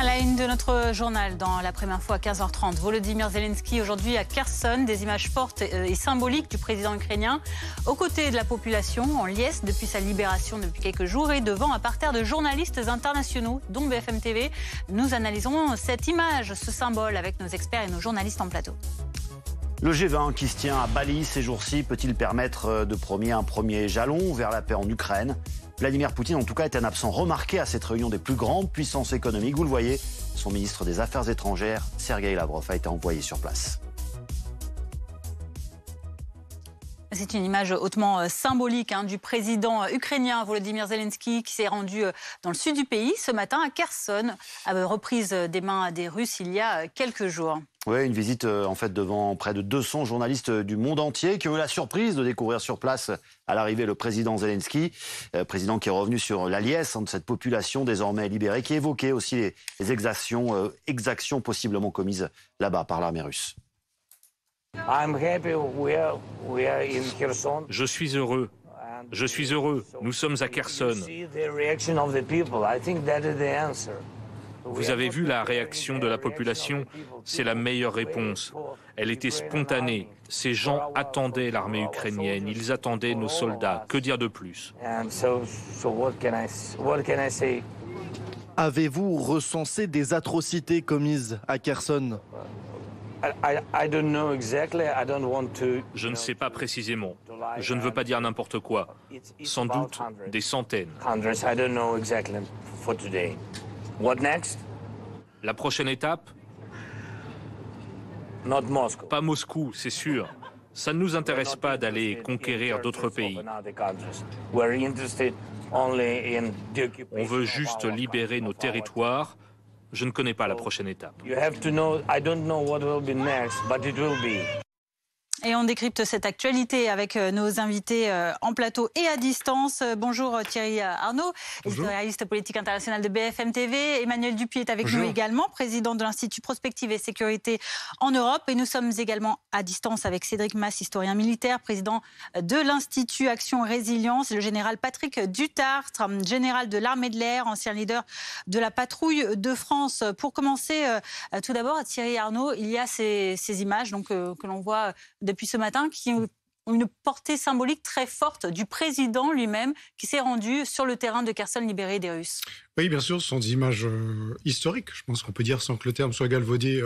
À la une de notre journal, dans l'après-info à 15h30, Volodymyr Zelensky aujourd'hui à Kherson, des images fortes et symboliques du président ukrainien, aux côtés de la population, en liesse depuis sa libération depuis quelques jours et devant un parterre de journalistes internationaux, dont BFM TV. Nous analysons cette image, ce symbole, avec nos experts et nos journalistes en plateau. Le G20 qui se tient à Bali ces jours-ci peut-il permettre de promener un premier jalon vers la paix en Ukraine ? Vladimir Poutine, en tout cas, est un absent remarqué à cette réunion des plus grandes puissances économiques. Vous le voyez, son ministre des Affaires étrangères, Sergueï Lavrov, a été envoyé sur place. C'est une image hautement symbolique du président ukrainien Volodymyr Zelensky qui s'est rendu dans le sud du pays ce matin à Kherson, reprise des mains des Russes il y a quelques jours. Oui, une visite en fait devant près de 200 journalistes du monde entier qui ont eu la surprise de découvrir sur place à l'arrivée le président Zelensky, président qui est revenu sur la liesse de cette population désormais libérée, qui évoquait aussi les exactions possiblement commises là-bas par l'armée russe. Je suis heureux. Je suis heureux. Nous sommes à Kherson. Vous avez vu la réaction de la population? C'est la meilleure réponse. Elle était spontanée. Ces gens attendaient l'armée ukrainienne. Ils attendaient nos soldats. Que dire de plus? Avez-vous recensé des atrocités commises à Kherson? Je ne sais pas précisément. Je ne veux pas dire n'importe quoi. Sans doute des centaines. La prochaine étape? Pas Moscou, c'est sûr. Ça ne nous intéresse pas d'aller conquérir d'autres pays. On veut juste libérer nos territoires. Je ne connais pas la prochaine étape. Et on décrypte cette actualité avec nos invités en plateau et à distance. Bonjour Thierry Arnaud, éditorialiste politique international de BFM TV. Emmanuel Dupuis est avec nous également, président de l'Institut Prospective et Sécurité en Europe. Et nous sommes également à distance avec Cédric Masse, historien militaire, président de l'Institut Action Résilience, et le général Patrick Dutartre, général de l'armée de l'air, ancien leader de la patrouille de France. Pour commencer, tout d'abord, Thierry Arnaud, il y a ces images que l'on voit depuis ce matin, qui ont une portée symbolique très forte du président lui-même qui s'est rendu sur le terrain de Kherson libéré des Russes. Oui, bien sûr, ce sont des images historiques, je pense qu'on peut dire, sans que le terme soit galvaudé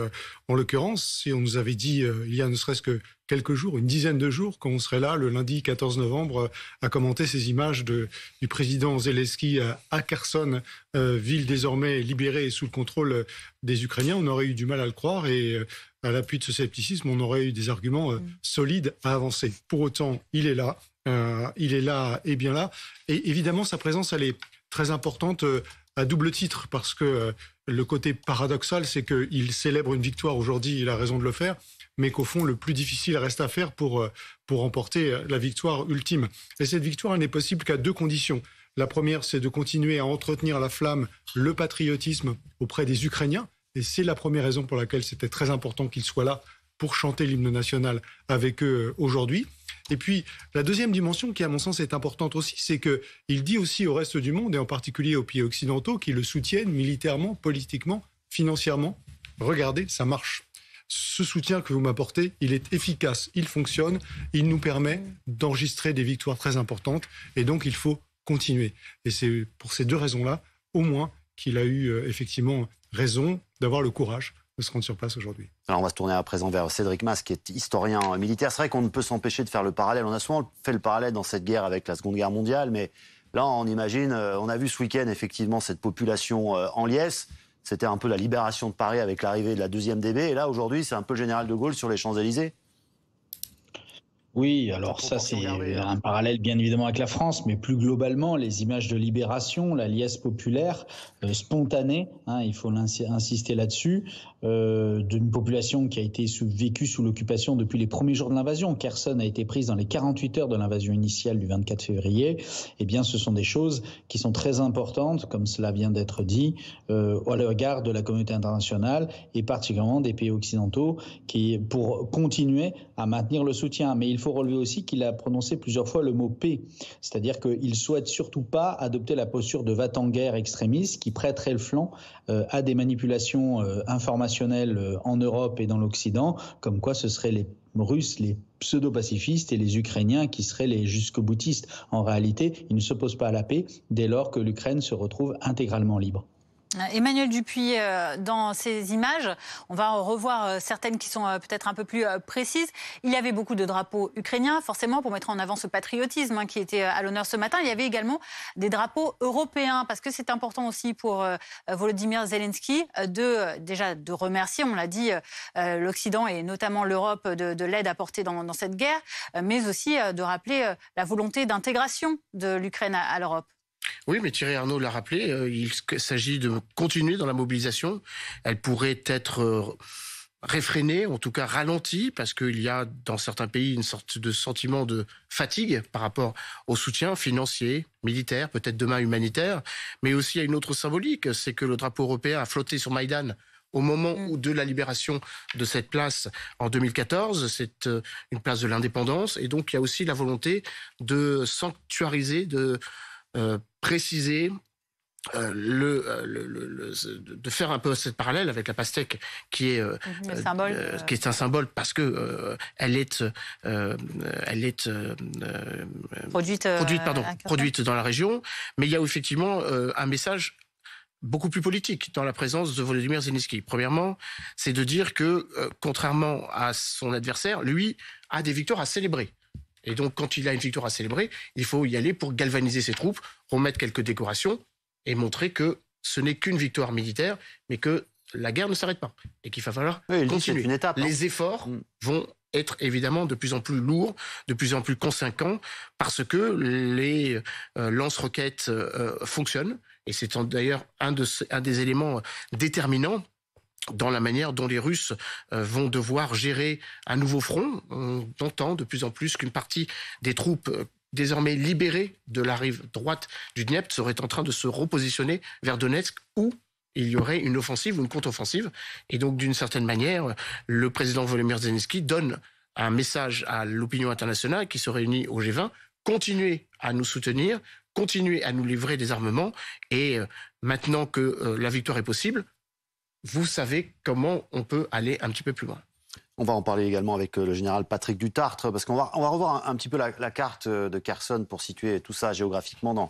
en l'occurrence. Si on nous avait dit, il y a ne serait-ce que quelques jours, une dizaine de jours, qu'on serait là le lundi 14 novembre à commenter ces images du président Zelensky à Kherson, ville désormais libérée et sous le contrôle des Ukrainiens, on aurait eu du mal à le croire et à l'appui de ce scepticisme, on aurait eu des arguments solides à avancer. Pour autant, il est là et bien là. Et évidemment, sa présence, elle est très importante à double titre, parce que le côté paradoxal, c'est qu'il célèbre une victoire aujourd'hui, il a raison de le faire, mais qu'au fond, le plus difficile reste à faire pour remporter la victoire ultime. Et cette victoire, elle n'est possible qu'à deux conditions. La première, c'est de continuer à entretenir la flamme, le patriotisme auprès des Ukrainiens. Et c'est la première raison pour laquelle c'était très important qu'il soit là pour chanter l'hymne national avec eux aujourd'hui. Et puis, la deuxième dimension qui, à mon sens, est importante aussi, c'est qu'il dit aussi au reste du monde, et en particulier aux pays occidentaux, qui le soutiennent militairement, politiquement, financièrement. Regardez, ça marche. Ce soutien que vous m'apportez, il est efficace, il fonctionne, il nous permet d'enregistrer des victoires très importantes, et donc il faut continuer. Et c'est pour ces deux raisons-là, au moins, qu'il a eu effectivement raison d'avoir le courage de se rendre sur place aujourd'hui. Alors on va se tourner à présent vers Cédric Masse, qui est historien militaire. C'est vrai qu'on ne peut s'empêcher de faire le parallèle. On a souvent fait le parallèle dans cette guerre avec la Seconde Guerre mondiale, mais là on imagine, on a vu ce week-end effectivement cette population en liesse. C'était un peu la libération de Paris avec l'arrivée de la 2e DB. Et là aujourd'hui c'est un peu le général de Gaulle sur les Champs-Élysées. Oui, alors ça c'est un parallèle bien évidemment avec la France, mais plus globalement les images de libération, la liesse populaire spontanée, il faut insister là-dessus, d'une population qui a été vécue sous l'occupation depuis les premiers jours de l'invasion. Kherson a été prise dans les 48 heures de l'invasion initiale du 24 février. Eh bien, ce sont des choses qui sont très importantes, comme cela vient d'être dit, à l'égard de la communauté internationale et particulièrement des pays occidentaux, pour continuer à maintenir le soutien. Mais il faut faut relever aussi qu'il a prononcé plusieurs fois le mot paix, c'est-à-dire qu'il ne souhaite surtout pas adopter la posture de va-t-en-guerre extrémiste qui prêterait le flanc à des manipulations informationnelles en Europe et dans l'Occident, comme quoi ce seraient les Russes, les pseudo-pacifistes et les Ukrainiens qui seraient les jusqu'au-boutistes. En réalité, ils ne s'opposent pas à la paix dès lors que l'Ukraine se retrouve intégralement libre. Emmanuel Dupuy, dans ces images, on va en revoir certaines qui sont peut-être un peu plus précises. Il y avait beaucoup de drapeaux ukrainiens, forcément, pour mettre en avant ce patriotisme qui était à l'honneur ce matin. Il y avait également des drapeaux européens, parce que c'est important aussi pour Volodymyr Zelensky déjà de remercier, on l'a dit, l'Occident et notamment l'Europe de l'aide apportée dans cette guerre, mais aussi de rappeler la volonté d'intégration de l'Ukraine à l'Europe. Oui, mais Thierry Arnaud l'a rappelé, il s'agit de continuer dans la mobilisation. Elle pourrait être réfrénée, en tout cas ralentie, parce qu'il y a dans certains pays une sorte de sentiment de fatigue par rapport au soutien financier, militaire, peut-être demain humanitaire. Mais aussi il y a une autre symbolique, c'est que le drapeau européen a flotté sur Maïdan au moment de la libération de cette place en 2014. C'est une place de l'indépendance. Et donc il y a aussi la volonté de sanctuariser, de préciser, de faire un peu cette parallèle avec la pastèque qui est un symbole parce que elle est produite dans la région, mais il y a effectivement un message beaucoup plus politique dans la présence de Volodymyr Zelensky. Premièrement, c'est de dire que contrairement à son adversaire, lui a des victoires à célébrer. Et donc, quand il a une victoire à célébrer, il faut y aller pour galvaniser ses troupes, remettre quelques décorations et montrer que ce n'est qu'une victoire militaire, mais que la guerre ne s'arrête pas et qu'il va falloir continuer. Une étape, les efforts vont être évidemment de plus en plus lourds, de plus en plus conséquents, parce que les lance-roquettes fonctionnent. Et c'est d'ailleurs un des éléments déterminants dans la manière dont les Russes vont devoir gérer un nouveau front. On entend de plus en plus qu'une partie des troupes désormais libérées de la rive droite du Dniepr seraient en train de se repositionner vers Donetsk, où il y aurait une offensive ou une contre-offensive. Et donc, d'une certaine manière, le président Volodymyr Zelensky donne un message à l'opinion internationale qui se réunit au G20, continuez à nous soutenir, continuez à nous livrer des armements, et maintenant que la victoire est possible, vous savez comment on peut aller un petit peu plus loin. On va en parler également avec le général Patrick Dutartre, parce qu'on va revoir un petit peu la carte de Kherson pour situer tout ça géographiquement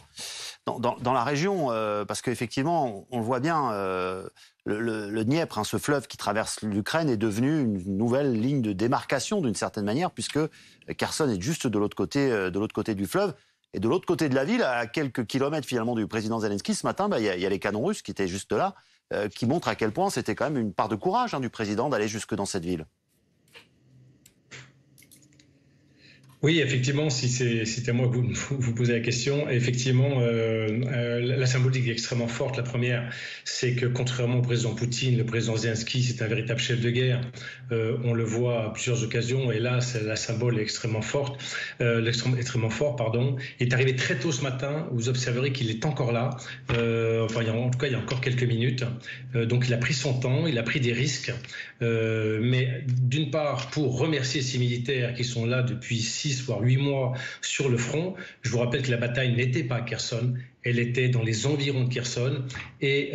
dans la région, parce qu'effectivement, on le voit bien, le Dniepr, ce fleuve qui traverse l'Ukraine, est devenu une nouvelle ligne de démarcation d'une certaine manière, puisque Kherson est juste de l'autre côté du fleuve. Et de l'autre côté de la ville, à quelques kilomètres finalement du président Zelensky, ce matin, il y a les canons russes qui étaient juste là, qui montrent à quel point c'était quand même une part de courage du président d'aller jusque dans cette ville. Oui, effectivement, si c'était à moi que vous posez la question, effectivement, la symbolique est extrêmement forte. La première, c'est que contrairement au président Poutine, le président Zelensky, c'est un véritable chef de guerre. On le voit à plusieurs occasions, et là, la symbole est extrêmement forte. Extrêmement fort, pardon. Il est arrivé très tôt ce matin. Vous observerez qu'il est encore là. En tout cas, il y a encore quelques minutes. Donc, il a pris son temps, il a pris des risques. Mais d'une part, pour remercier ces militaires qui sont là depuis 6 voire 8 mois sur le front. Je vous rappelle que la bataille n'était pas à Kherson, elle était dans les environs de Kherson, et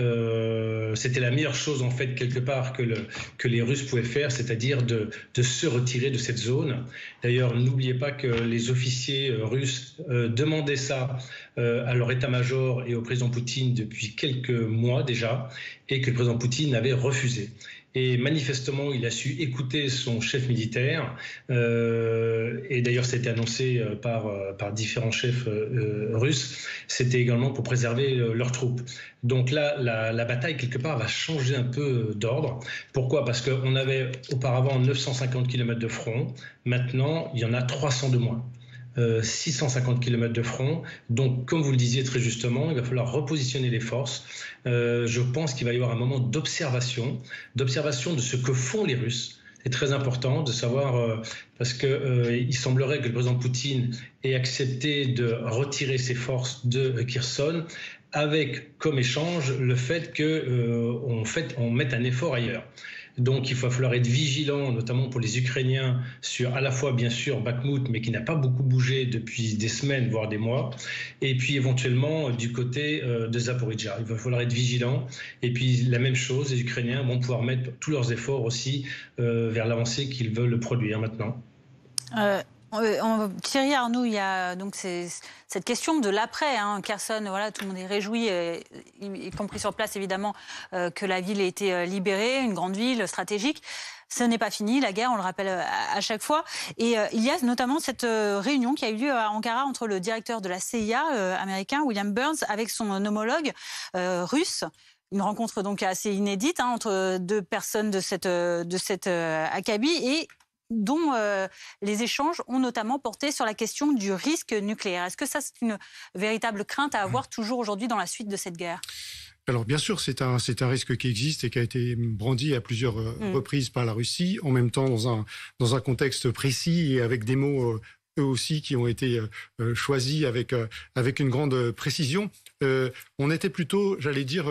c'était la meilleure chose en fait quelque part que les Russes pouvaient faire, c'est-à-dire de se retirer de cette zone. D'ailleurs, n'oubliez pas que les officiers russes demandaient ça à leur état-major et au président Poutine depuis quelques mois déjà, et que le président Poutine avait refusé. Et manifestement, il a su écouter son chef militaire. Et d'ailleurs, c'était annoncé par différents chefs russes. C'était également pour préserver leurs troupes. Donc là, la bataille, quelque part, va changer un peu d'ordre. Pourquoi ? Parce qu'on avait auparavant 950 km de front. Maintenant, il y en a 300 de moins. 650 km de front. Donc, comme vous le disiez très justement, il va falloir repositionner les forces. Je pense qu'il va y avoir un moment d'observation de ce que font les Russes. C'est très important de savoir, parce qu'il semblerait que le président Poutine ait accepté de retirer ses forces de Kherson, avec comme échange le fait qu'on mette un effort ailleurs. Donc il va falloir être vigilant, notamment pour les Ukrainiens, sur à la fois bien sûr Bakhmout, mais qui n'a pas beaucoup bougé depuis des semaines, voire des mois, et puis éventuellement du côté de Zaporijjia. Il va falloir être vigilant. Et puis la même chose, les Ukrainiens vont pouvoir mettre tous leurs efforts aussi vers l'avancée qu'ils veulent produire maintenant. Thierry Arnaud, il y a donc cette question de l'après. Kherson, voilà, tout le monde est réjoui, y compris sur place évidemment, que la ville ait été libérée, une grande ville stratégique. Ce n'est pas fini, la guerre, on le rappelle à chaque fois. Et il y a notamment cette réunion qui a eu lieu à Ankara entre le directeur de la CIA américain, William Burns, avec son homologue russe. Une rencontre donc assez inédite entre deux personnes de cette acabit et dont les échanges ont notamment porté sur la question du risque nucléaire. Est-ce que ça, c'est une véritable crainte à avoir toujours aujourd'hui dans la suite de cette guerre ? Alors bien sûr, c'est un risque qui existe et qui a été brandi à plusieurs reprises par la Russie, en même temps dans un contexte précis et avec des mots eux aussi qui ont été choisis avec une grande précision. On était plutôt, j'allais dire,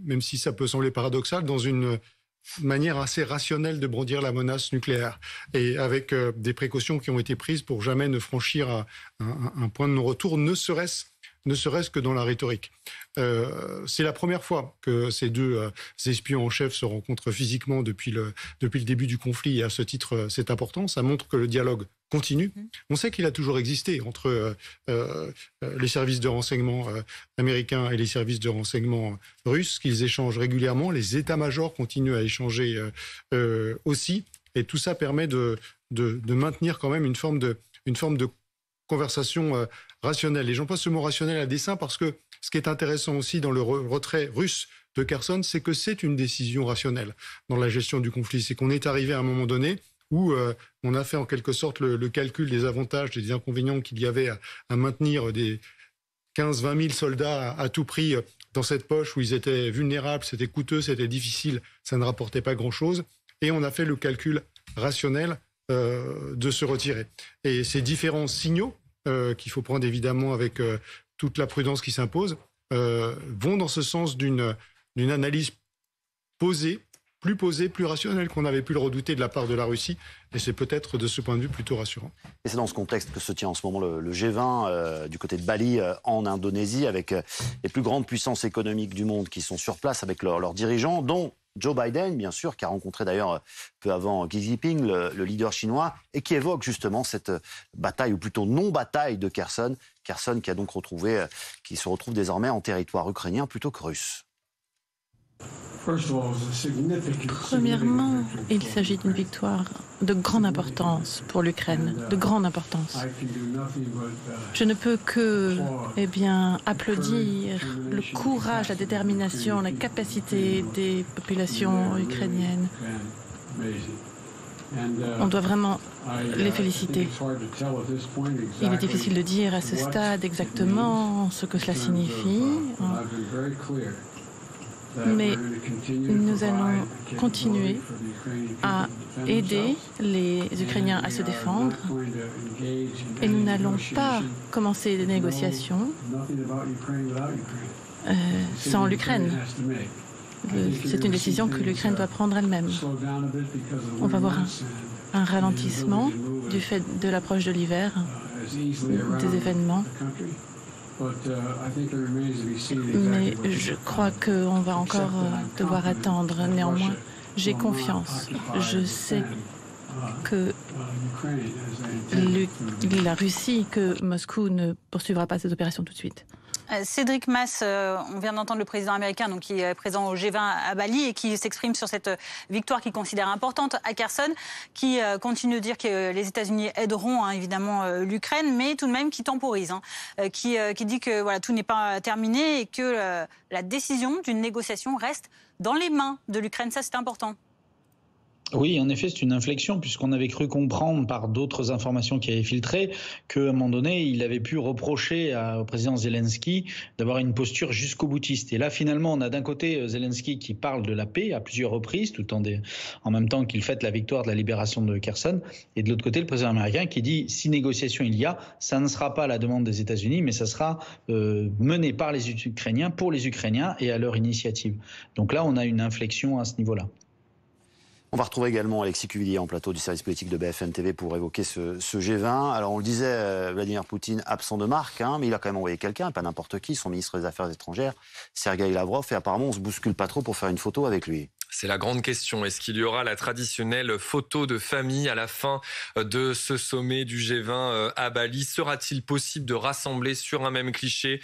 même si ça peut sembler paradoxal, dans une manière assez rationnelle de brandir la menace nucléaire et avec des précautions qui ont été prises pour jamais ne franchir un point de non-retour, ne serait-ce que dans la rhétorique. C'est la première fois que ces deux espions en chef se rencontrent physiquement depuis le début du conflit et à ce titre, c'est important. Ça montre que le dialogue continue. On sait qu'il a toujours existé entre les services de renseignement américains et les services de renseignement russes, qu'ils échangent régulièrement. Les états-majors continuent à échanger aussi. Et tout ça permet de maintenir quand même une forme de conversation rationnelle. Et j'emploie ce mot rationnel à dessein parce que ce qui est intéressant aussi dans le retrait russe de Kherson, c'est que c'est une décision rationnelle dans la gestion du conflit. C'est qu'on est arrivé à un moment donné où on a fait en quelque sorte le calcul des avantages et des inconvénients qu'il y avait à maintenir des 15-20 000 soldats à tout prix dans cette poche où ils étaient vulnérables, c'était coûteux, c'était difficile, ça ne rapportait pas grand-chose. Et on a fait le calcul rationnel de se retirer. Et ces différents signaux qu'il faut prendre évidemment avec toute la prudence qui s'impose, vont dans ce sens d'une analyse posée, plus rationnelle qu'on avait pu le redouter de la part de la Russie. Et c'est peut-être de ce point de vue plutôt rassurant. Et c'est dans ce contexte que se tient en ce moment le G20 du côté de Bali en Indonésie, avec les plus grandes puissances économiques du monde qui sont sur place avec leurs dirigeants, dont Joe Biden, bien sûr, qui a rencontré d'ailleurs peu avant Xi Jinping, le leader chinois, et qui évoque justement cette bataille, ou plutôt non-bataille de Kherson. Kherson qui se retrouve désormais en territoire ukrainien plutôt que russe. Premièrement, il s'agit d'une victoire de grande importance pour l'Ukraine, de grande importance. Je ne peux que applaudir le courage, la détermination, la capacité des populations ukrainiennes. On doit vraiment les féliciter. Il est difficile de dire à ce stade exactement ce que cela signifie. Mais nous allons continuer à aider les Ukrainiens à se défendre et nous n'allons pas commencer des négociations sans l'Ukraine. C'est une décision que l'Ukraine doit prendre elle-même. On va voir un ralentissement du fait de l'approche de l'hiver, des événements. Mais je crois qu'on va encore devoir attendre. Néanmoins, j'ai confiance. Je sais que la Russie, que Moscou ne poursuivra pas cette opération tout de suite. Cédric Mass, on vient d'entendre le président américain donc, qui est présent au G20 à Bali et qui s'exprime sur cette victoire qu'il considère importante à Kherson, qui continue de dire que les États-Unis aideront évidemment l'Ukraine, mais tout de même qui temporise, qui dit que voilà, tout n'est pas terminé et que la décision d'une négociation reste dans les mains de l'Ukraine. Ça, c'est important. Oui, en effet, c'est une inflexion puisqu'on avait cru comprendre par d'autres informations qui avaient filtré qu'à un moment donné, il avait pu reprocher au président Zelensky d'avoir une posture jusqu'au boutiste. Et là, finalement, on a d'un côté Zelensky qui parle de la paix à plusieurs reprises, tout en même temps qu'il fête la victoire de la libération de Kherson. Et de l'autre côté, le président américain qui dit si négociation il y a, ça ne sera pas à la demande des États-Unis, mais ça sera mené par les Ukrainiens, pour les Ukrainiens et à leur initiative. Donc là, on a une inflexion à ce niveau-là. On va retrouver également Alexis Cuvillier en plateau du service politique de BFM TV pour évoquer ce G20. Alors on le disait, Vladimir Poutine absent de marque, mais il a quand même envoyé quelqu'un, pas n'importe qui, son ministre des Affaires étrangères, Sergueï Lavrov, et apparemment on se bouscule pas trop pour faire une photo avec lui. C'est la grande question. Est-ce qu'il y aura la traditionnelle photo de famille à la fin de ce sommet du G20 à Bali? Sera-t-il possible de rassembler sur un même cliché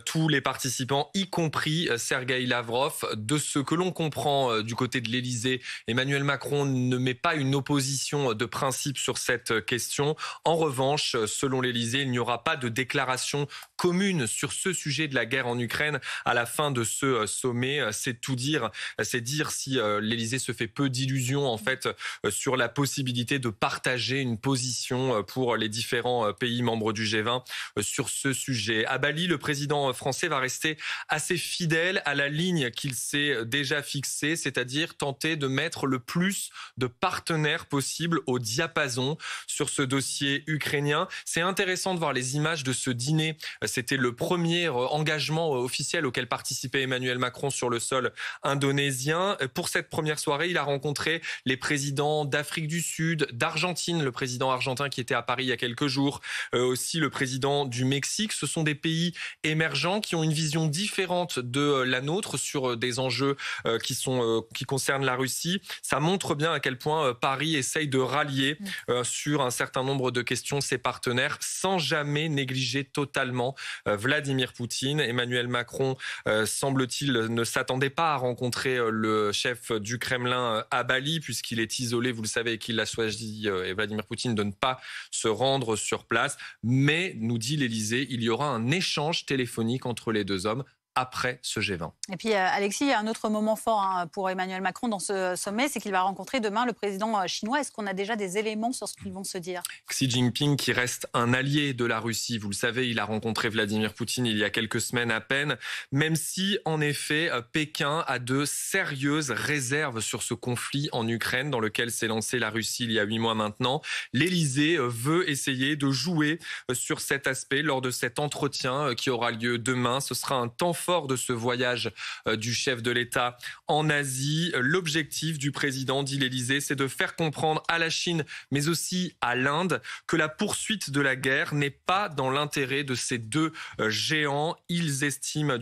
tous les participants, y compris Sergueï Lavrov? De ce que l'on comprend du côté de l'Élysée, Emmanuel Macron ne met pas une opposition de principe sur cette question. En revanche, selon l'Élysée, il n'y aura pas de déclaration commune sur ce sujet de la guerre en Ukraine à la fin de ce sommet. C'est tout dire. C'est dire si l'Élysée se fait peu d'illusions en fait sur la possibilité de partager une position pour les différents pays membres du G20 sur ce sujet. À Bali, le président français va rester assez fidèle à la ligne qu'il s'est déjà fixée, c'est-à-dire tenter de mettre le plus de partenaires possible au diapason sur ce dossier ukrainien. C'est intéressant de voir les images de ce dîner. C'était le premier engagement officiel auquel participait Emmanuel Macron sur le sol indonésien. Pour cette première soirée, il a rencontré les présidents d'Afrique du Sud, d'Argentine, le président argentin qui était à Paris il y a quelques jours, aussi le président du Mexique. Ce sont des pays émergents qui ont une vision différente de la nôtre sur des enjeux qui concernent la Russie. Ça montre bien à quel point Paris essaye de rallier sur un certain nombre de questions ses partenaires sans jamais négliger totalement Vladimir Poutine. Emmanuel Macron, semble-t-il, ne s'attendait pas à rencontrer le chef du Kremlin à Bali, puisqu'il est isolé, vous le savez, et qu'il a choisi, et Vladimir Poutine, de ne pas se rendre sur place. Mais, nous dit l'Élysée, il y aura un échange téléphonique entre les deux hommes après ce G20. Et puis Alexis, il y a un autre moment fort pour Emmanuel Macron dans ce sommet, c'est qu'il va rencontrer demain le président chinois. Est-ce qu'on a déjà des éléments sur ce qu'ils vont se dire? Xi Jinping, qui reste un allié de la Russie, vous le savez, il a rencontré Vladimir Poutine il y a quelques semaines à peine, même si, en effet, Pékin a de sérieuses réserves sur ce conflit en Ukraine dans lequel s'est lancée la Russie il y a 8 mois maintenant. L'Élysée veut essayer de jouer sur cet aspect lors de cet entretien qui aura lieu demain. Ce sera un temps fort de ce voyage du chef de l'État en Asie. L'objectif du président, dit l'Élysée, c'est de faire comprendre à la Chine, mais aussi à l'Inde, que la poursuite de la guerre n'est pas dans l'intérêt de ces deux géants. Ils estiment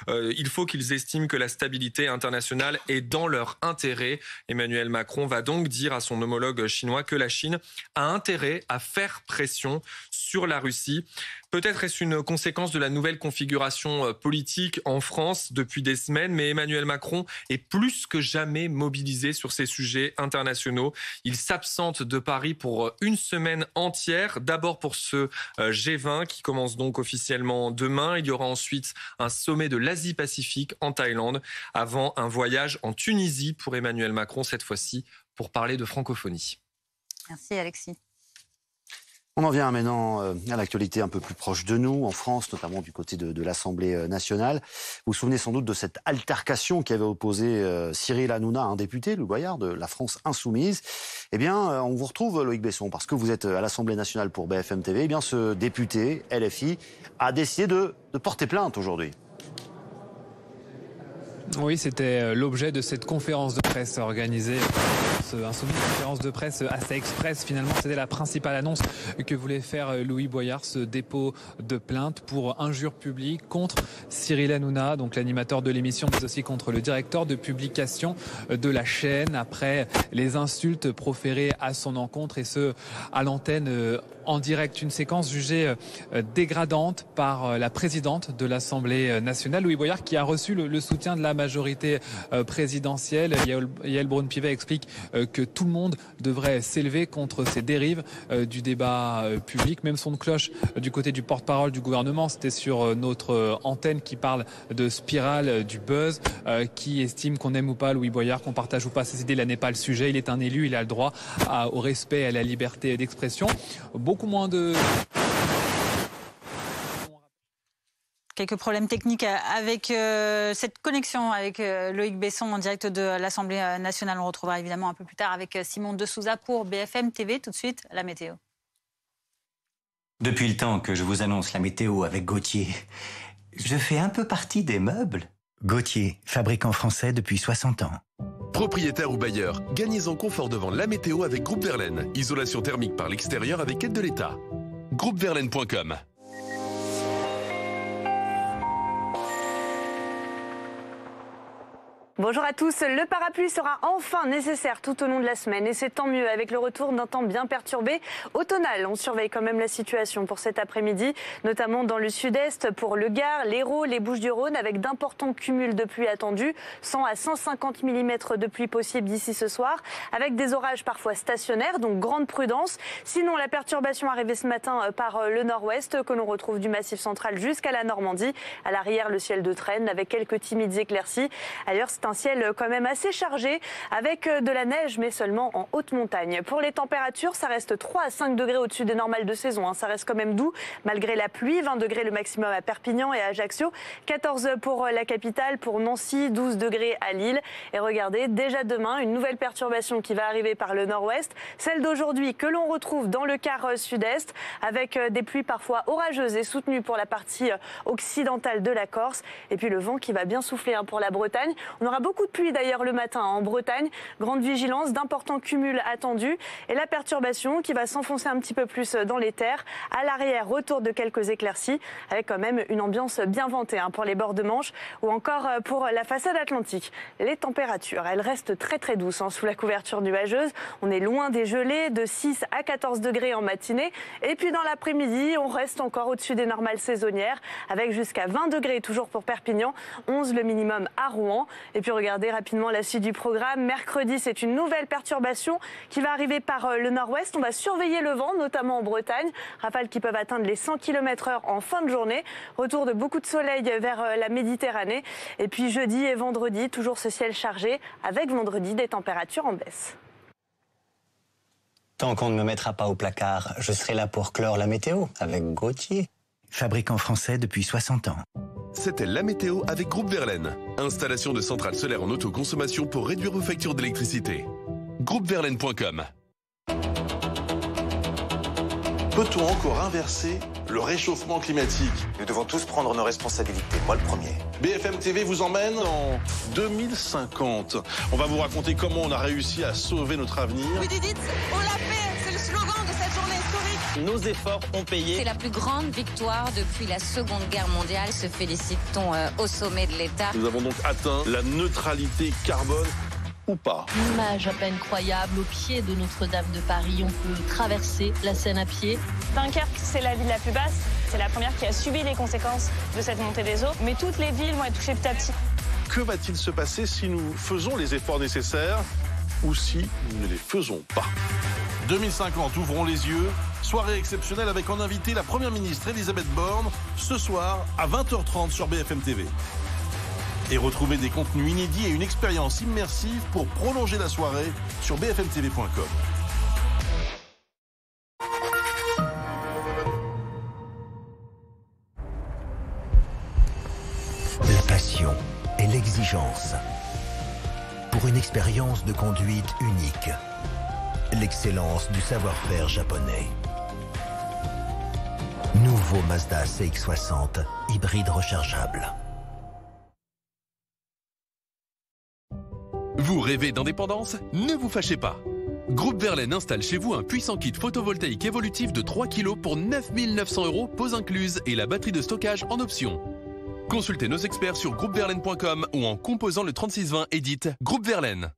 il faut qu'ils estiment que la stabilité internationale est dans leur intérêt. Emmanuel Macron va donc dire à son homologue chinois que la Chine a intérêt à faire pression sur la Russie. Peut-être est-ce une conséquence de la nouvelle configuration politique en France depuis des semaines, mais Emmanuel Macron est plus que jamais mobilisé sur ces sujets internationaux. Il s'absente de Paris pour une semaine entière, d'abord pour ce G20 qui commence donc officiellement demain. Il y aura ensuite un sommet de l'Asie-Pacifique en Thaïlande, avant un voyage en Tunisie pour Emmanuel Macron, cette fois-ci pour parler de francophonie. Merci Alexis. On en vient maintenant à l'actualité un peu plus proche de nous, en France, notamment du côté de l'Assemblée nationale. Vous vous souvenez sans doute de cette altercation qui avait opposé Cyril Hanouna, un député, Louis Boyard, de la France Insoumise. Eh bien, on vous retrouve, Loïc Besson, parce que vous êtes à l'Assemblée nationale pour BFM TV. Eh bien, ce député, LFI, a décidé de porter plainte aujourd'hui. Oui, c'était l'objet de cette conférence de presse organisée. Une conférence de presse assez express. Finalement, c'était la principale annonce que voulait faire Louis Boyard, ce dépôt de plainte pour injure publique contre Cyril Hanouna, donc l'animateur de l'émission, mais aussi contre le directeur de publication de la chaîne, après les insultes proférées à son encontre, et ce, à l'antenne en direct. Une séquence jugée dégradante par la présidente de l'Assemblée nationale, Louis Boyard, qui a reçu le soutien de la majorité présidentielle. Yael Braun-Pivet explique que tout le monde devrait s'élever contre ces dérives du débat public. Même son de cloche du côté du porte-parole du gouvernement, c'était sur notre antenne, qui parle de spirale du buzz, qui estime qu'on aime ou pas Louis Boyard, qu'on partage ou pas ses idées. Là n'est pas le sujet. Il est un élu, il a le droit au respect et à la liberté d'expression. Beaucoup moins de... Quelques problèmes techniques avec cette connexion avec Loïc Besson en direct de l'Assemblée nationale. On retrouvera évidemment un peu plus tard avec Simon de Souza pour BFM TV. Tout de suite, la météo. Depuis le temps que je vous annonce la météo avec Gauthier, je fais un peu partie des meubles. Gauthier, fabricant français depuis 60 ans. Propriétaires ou bailleurs, gagnez en confort devant la météo avec Groupe Verlaine. Isolation thermique par l'extérieur avec aide de l'État. Groupeverlaine.com. Bonjour à tous, le parapluie sera enfin nécessaire tout au long de la semaine et c'est tant mieux avec le retour d'un temps bien perturbé automnal. On surveille quand même la situation pour cet après-midi, notamment dans le sud-est pour le Gard, l'Hérault, les Bouches-du-Rhône avec d'importants cumuls de pluie attendus, 100 à 150 mm de pluie possible d'ici ce soir, avec des orages parfois stationnaires, donc grande prudence. Sinon, la perturbation arrivée ce matin par le nord-ouest que l'on retrouve du Massif central jusqu'à la Normandie. À l'arrière, le ciel de traîne avec quelques timides éclaircies. Ailleurs, c'est un ciel quand même assez chargé avec de la neige mais seulement en haute montagne. Pour les températures, ça reste 3 à 5 degrés au-dessus des normales de saison. Ça reste quand même doux malgré la pluie. 20 degrés le maximum à Perpignan et à Ajaccio. 14 pour la capitale, pour Nancy, 12 degrés à Lille. Et regardez, déjà demain, une nouvelle perturbation qui va arriver par le nord-ouest. Celle d'aujourd'hui que l'on retrouve dans le quart sud-est avec des pluies parfois orageuses et soutenues pour la partie occidentale de la Corse. Et puis le vent qui va bien souffler pour la Bretagne. On aura beaucoup de pluie d'ailleurs le matin en Bretagne. Grande vigilance, d'importants cumuls attendus. Et la perturbation qui va s'enfoncer un petit peu plus dans les terres. À l'arrière, retour de quelques éclaircies avec quand même une ambiance bien ventée pour les bords de Manche ou encore pour la façade atlantique. Les températures, elles restent très très douces sous la couverture nuageuse. On est loin des gelées, de 6 à 14 degrés en matinée. Et puis dans l'après-midi, on reste encore au-dessus des normales saisonnières avec jusqu'à 20 degrés toujours pour Perpignan, 11 le minimum à Rouen. Et puis regardez rapidement la suite du programme. Mercredi, c'est une nouvelle perturbation qui va arriver par le nord-ouest. On va surveiller le vent, notamment en Bretagne. Rafales qui peuvent atteindre les 100 km/h en fin de journée. Retour de beaucoup de soleil vers la Méditerranée. Et puis jeudi et vendredi, toujours ce ciel chargé, avec vendredi des températures en baisse. Tant qu'on ne me mettra pas au placard, je serai là pour clore la météo avec Gauthier. Fabricant français depuis 60 ans. C'était la météo avec Groupe Verlaine. Installation de centrales solaires en autoconsommation pour réduire vos factures d'électricité. Groupeverlaine.com. Peut-on encore inverser le réchauffement climatique? Nous devons tous prendre nos responsabilités, moi le premier. BFM TV vous emmène en 2050. On va vous raconter comment on a réussi à sauver notre avenir. Oui, Didit, on l'a fait, c'est le slogan de cette journée historique. Nos efforts ont payé. C'est la plus grande victoire depuis la Seconde Guerre mondiale, se félicite-t-on au sommet de l'État. Nous avons donc atteint la neutralité carbone. Ou pas. Une image à peine croyable au pied de Notre-Dame de Paris. On peut traverser la Seine à pied. Dunkerque, c'est la ville la plus basse. C'est la première qui a subi les conséquences de cette montée des eaux. Mais toutes les villes vont être touchées petit à petit. Que va-t-il se passer si nous faisons les efforts nécessaires ou si nous ne les faisons pas? 2050, ouvrons les yeux. Soirée exceptionnelle avec en invité la Première ministre Elisabeth Borne ce soir à 20h30 sur BFM TV. Et retrouvez des contenus inédits et une expérience immersive pour prolonger la soirée sur bfmtv.com. La passion et l'exigence. Pour une expérience de conduite unique. L'excellence du savoir-faire japonais. Nouveau Mazda CX-60, hybride rechargeable. Vous rêvez d'indépendance? Ne vous fâchez pas. Groupe Verlaine installe chez vous un puissant kit photovoltaïque évolutif de 3 kg pour 9 900 €, pose incluse et la batterie de stockage en option. Consultez nos experts sur groupeverlaine.com ou en composant le 3620 et dites Groupe Verlaine.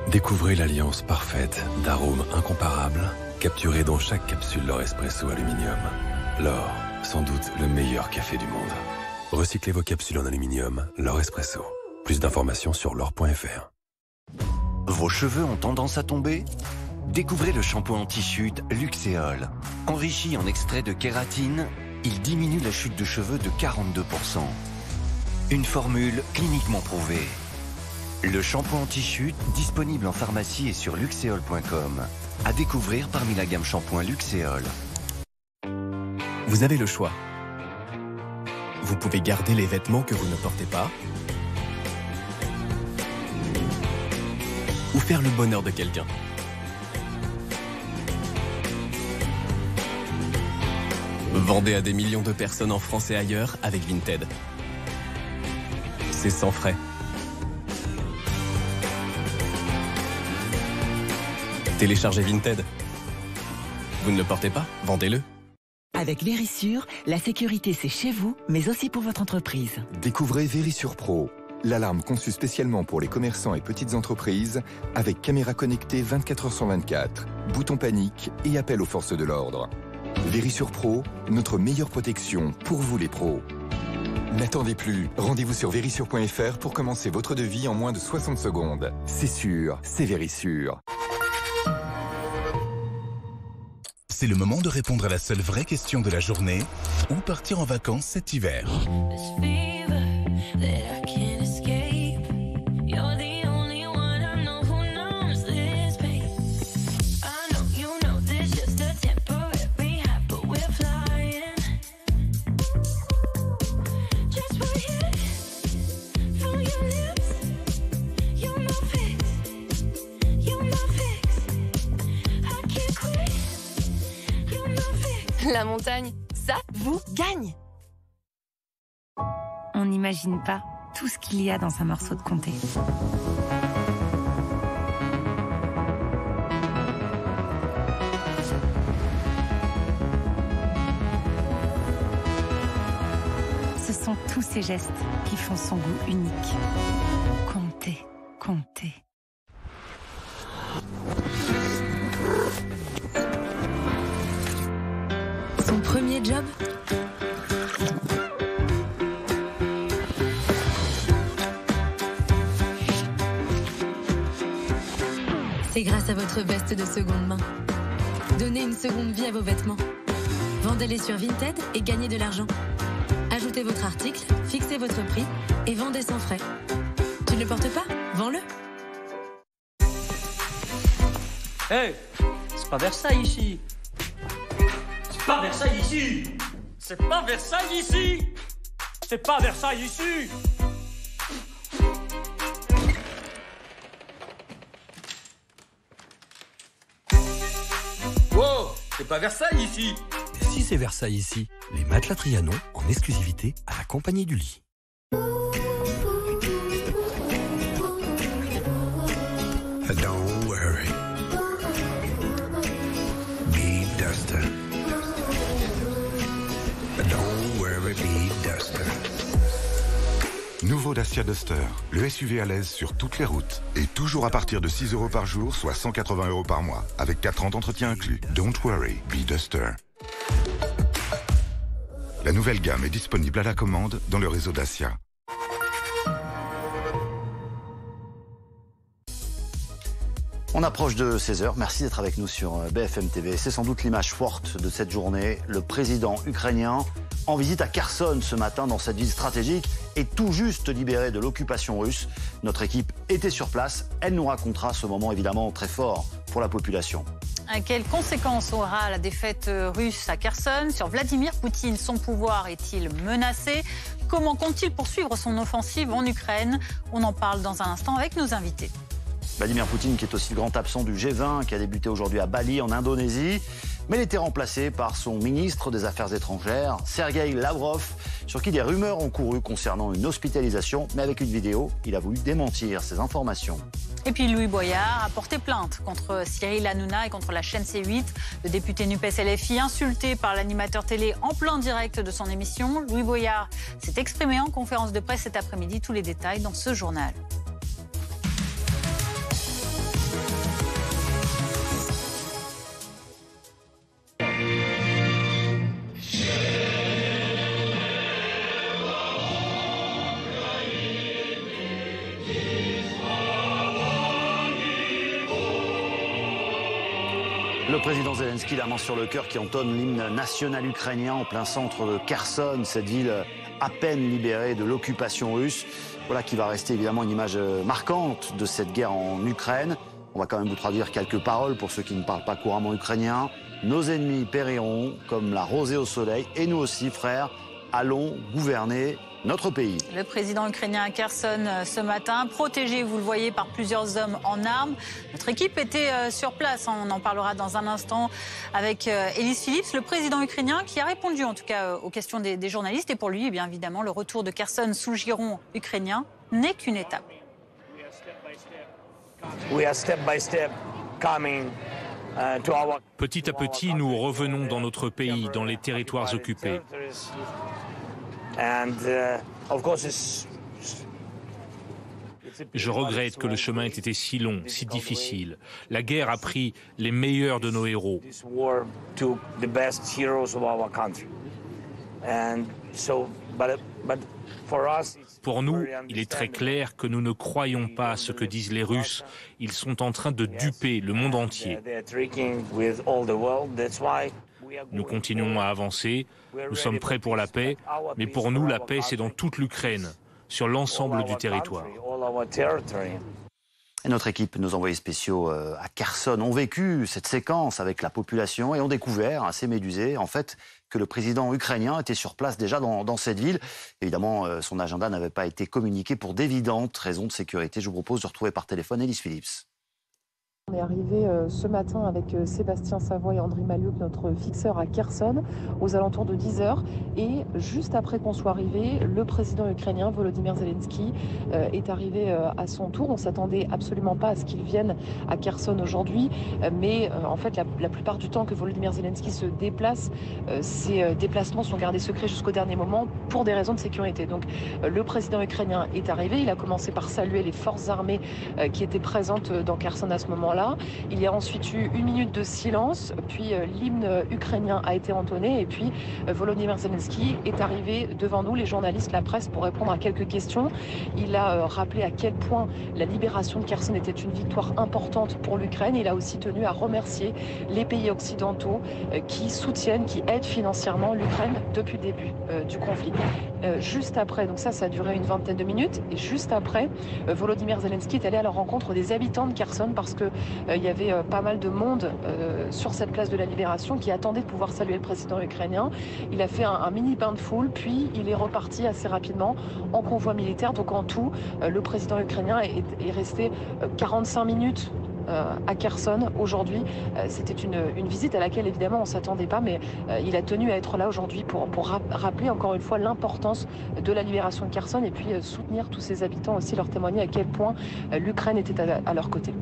Découvrez l'alliance parfaite d'arômes incomparables, capturés dans chaque capsule L'Or Espresso Aluminium. L'Or, sans doute le meilleur café du monde. Recyclez vos capsules en aluminium, L'Or Espresso. Plus d'informations sur l'or.fr. Vos cheveux ont tendance à tomber? Découvrez le shampoing anti-chute Luxéol. Enrichi en extrait de kératine, il diminue la chute de cheveux de 42%. Une formule cliniquement prouvée. Le shampoing anti-chute, disponible en pharmacie et sur luxéol.com. À découvrir parmi la gamme shampoing Luxéol. Vous avez le choix. Vous pouvez garder les vêtements que vous ne portez pas, ou faire le bonheur de quelqu'un. Vendez à des millions de personnes en France et ailleurs avec Vinted. c'est sans frais. Téléchargez Vinted. Vous ne le portez pas? Vendez-le. Avec Vérissure, la sécurité c'est chez vous, mais aussi pour votre entreprise. Découvrez Vérissure Pro, l'alarme conçue spécialement pour les commerçants et petites entreprises, avec caméra connectée 24h/24, bouton panique et appel aux forces de l'ordre. Vérissure Pro, notre meilleure protection pour vous les pros. N'attendez plus, rendez-vous sur vérissure.fr pour commencer votre devis en moins de 60 secondes. C'est sûr, c'est Vérissure. C'est le moment de répondre à la seule vraie question de la journée. Où partir en vacances cet hiver? La montagne, ça vous gagne. On n'imagine pas tout ce qu'il y a dans un morceau de comté. Ce sont tous ces gestes qui font son goût unique. Comté, comté. Son premier job ? C'est grâce à votre veste de seconde main. Donnez une seconde vie à vos vêtements. Vendez-les sur Vinted et gagnez de l'argent. Ajoutez votre article, fixez votre prix et vendez sans frais. Tu ne le portes pas ? Vends-le. Hey, c'est pas Versailles ici. C'est pas Versailles ici. C'est pas Versailles ici. C'est pas Versailles ici. Wow, c'est pas Versailles ici. Mais si c'est Versailles ici, les matelas Trianon en exclusivité à la compagnie du lit. Don't worry. Be Duster. Don't worry, be Duster. Nouveau Dacia Duster, le SUV à l'aise sur toutes les routes. Et toujours à partir de 6 € par jour, soit 180 € par mois, avec 4 ans d'entretien inclus. Don't worry, be Duster. La nouvelle gamme est disponible à la commande dans le réseau Dacia. On approche de 16h. Merci d'être avec nous sur BFM TV. C'est sans doute l'image forte de cette journée. Le président ukrainien en visite à Kherson ce matin dans cette ville stratégique et tout juste libéré de l'occupation russe. Notre équipe était sur place. Elle nous racontera ce moment évidemment très fort pour la population. Quelles conséquences aura la défaite russe à Kherson sur Vladimir Poutine? Son pouvoir est-il menacé? Comment compte-t-il poursuivre son offensive en Ukraine? On en parle dans un instant avec nos invités. Vladimir Poutine qui est aussi le grand absent du G20 qui a débuté aujourd'hui à Bali en Indonésie. Mais il était remplacé par son ministre des Affaires étrangères, Sergueï Lavrov, sur qui des rumeurs ont couru concernant une hospitalisation. Mais avec une vidéo, il a voulu démentir ces informations. Et puis Louis Boyard a porté plainte contre Cyril Hanouna et contre la chaîne C8. Le député NUPES LFI insulté par l'animateur télé en plein direct de son émission. Louis Boyard s'est exprimé en conférence de presse cet après-midi. Tous les détails dans ce journal. Le président Zelensky, la main sur le cœur, qui entonne l'hymne national ukrainien en plein centre de Kherson, cette ville à peine libérée de l'occupation russe. Voilà qui va rester évidemment une image marquante de cette guerre en Ukraine. On va quand même vous traduire quelques paroles pour ceux qui ne parlent pas couramment ukrainien. Nos ennemis périront comme la rosée au soleil, et nous aussi, frères, allons gouverner notre pays. Le président ukrainien à Kherson ce matin, protégé, vous le voyez, par plusieurs hommes en armes. Notre équipe était sur place, on en parlera dans un instant avec Élise Phillips, le président ukrainien qui a répondu en tout cas aux questions des journalistes. Et pour lui, eh bien évidemment, le retour de Kherson sous le giron ukrainien n'est qu'une étape. Petit à petit, nous revenons dans notre pays, dans les territoires occupés. Je regrette que le chemin ait été si long, si difficile. La guerre a pris les meilleurs de nos héros. Pour nous, il est très clair que nous ne croyons pas à ce que disent les Russes. Ils sont en train de duper le monde entier. Nous continuons à avancer, nous sommes prêts pour la paix, mais pour nous, la paix, c'est dans toute l'Ukraine, sur l'ensemble du territoire. Et notre équipe, nos envoyés spéciaux à Kherson, ont vécu cette séquence avec la population et ont découvert, assez médusés, en fait, que le président ukrainien était sur place déjà dans cette ville. Évidemment, son agenda n'avait pas été communiqué pour d'évidentes raisons de sécurité. Je vous propose de retrouver par téléphone Élise Phillips. On est arrivé ce matin avec Sébastien Savoie et Andriy Maliouk, notre fixeur à Kherson, aux alentours de 10h. Et juste après qu'on soit arrivé, le président ukrainien Volodymyr Zelensky est arrivé à son tour. On ne s'attendait absolument pas à ce qu'il vienne à Kherson aujourd'hui. Mais en fait, la plupart du temps que Volodymyr Zelensky se déplace, ses déplacements sont gardés secrets jusqu'au dernier moment pour des raisons de sécurité. Donc le président ukrainien est arrivé. Il a commencé par saluer les forces armées qui étaient présentes dans Kherson à ce moment-là. Il y a ensuite eu 1 minute de silence, puis l'hymne ukrainien a été entonné et puis Volodymyr Zelensky est arrivé devant nous, les journalistes, la presse, pour répondre à quelques questions. Il a rappelé à quel point la libération de Kherson était une victoire importante pour l'Ukraine. Il a aussi tenu à remercier les pays occidentaux qui soutiennent, qui aident financièrement l'Ukraine depuis le début du conflit. Juste après, donc ça a duré une vingtaine de minutes, et juste après, Volodymyr Zelensky est allé à la rencontre des habitants de Kherson parce que il y avait pas mal de monde sur cette place de la Libération qui attendait de pouvoir saluer le président ukrainien. Il a fait un mini bain de foule, puis il est reparti assez rapidement en convoi militaire. Donc en tout, le président ukrainien est resté 45 minutes à Kherson aujourd'hui. C'était une visite à laquelle évidemment on ne s'attendait pas, mais il a tenu à être là aujourd'hui pour rappeler encore une fois l'importance de la libération de Kherson et puis soutenir tous ces habitants aussi, leur témoigner à quel point l'Ukraine était à leur côté.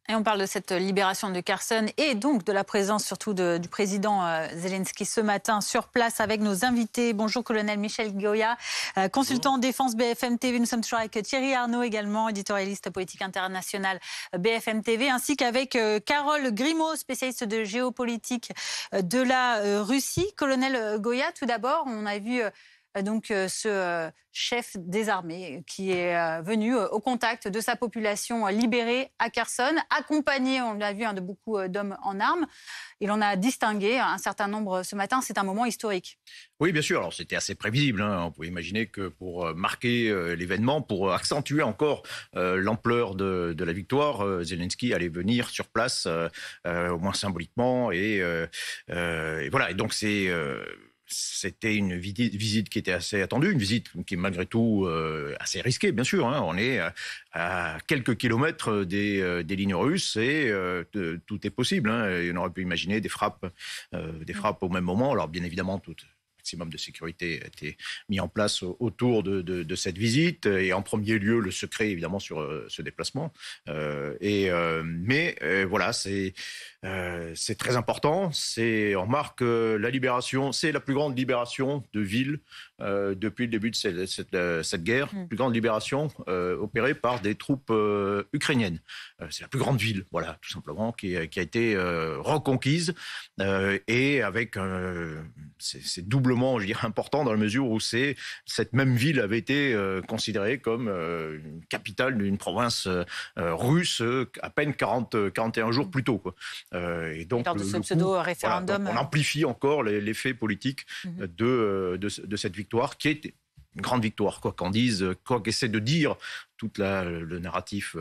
Et on parle de cette libération de Kherson et donc de la présence surtout du président Zelensky ce matin sur place avec nos invités. Bonjour colonel Michel Goya, consultant en défense BFM TV. Nous sommes toujours avec Thierry Arnaud également, éditorialiste politique international BFM TV, ainsi qu'avec Carole Grimaud, spécialiste de géopolitique de la Russie. Colonel Goya, tout d'abord, on a vu donc ce chef des armées qui est venu au contact de sa population libérée à Kherson, accompagné, on l'a vu, de beaucoup d'hommes en armes. Il en a distingué un certain nombre ce matin. C'est un moment historique. Oui, bien sûr. Alors, c'était assez prévisible. On pouvait imaginer que pour marquer l'événement, pour accentuer encore l'ampleur de la victoire, Zelensky allait venir sur place, au moins symboliquement. Et voilà. Et donc, c'était une visite qui était assez attendue, une visite qui est malgré tout assez risquée, bien sûr. On est à quelques kilomètres des lignes russes et tout est possible. On aurait pu imaginer des frappes au même moment. Alors bien évidemment, tout maximum de sécurité a été mis en place autour de cette visite et en premier lieu le secret évidemment sur ce déplacement. Mais voilà, c'est très important. On marque la libération, c'est la plus grande libération de ville depuis le début de cette guerre, plus grande libération opérée par des troupes ukrainiennes. C'est la plus grande ville, voilà, tout simplement, qui a été reconquise et avec c'est doublement, je dirais, important dans la mesure où cette même ville avait été considérée comme une capitale d'une province russe à peine 41 jours plus tôt, quoi. Et donc, lors de ce pseudo-référendum, on amplifie encore l'effet politique de cette victoire qui est une grande victoire, quoi qu'en dise, quoi qu'essaie de dire tout le narratif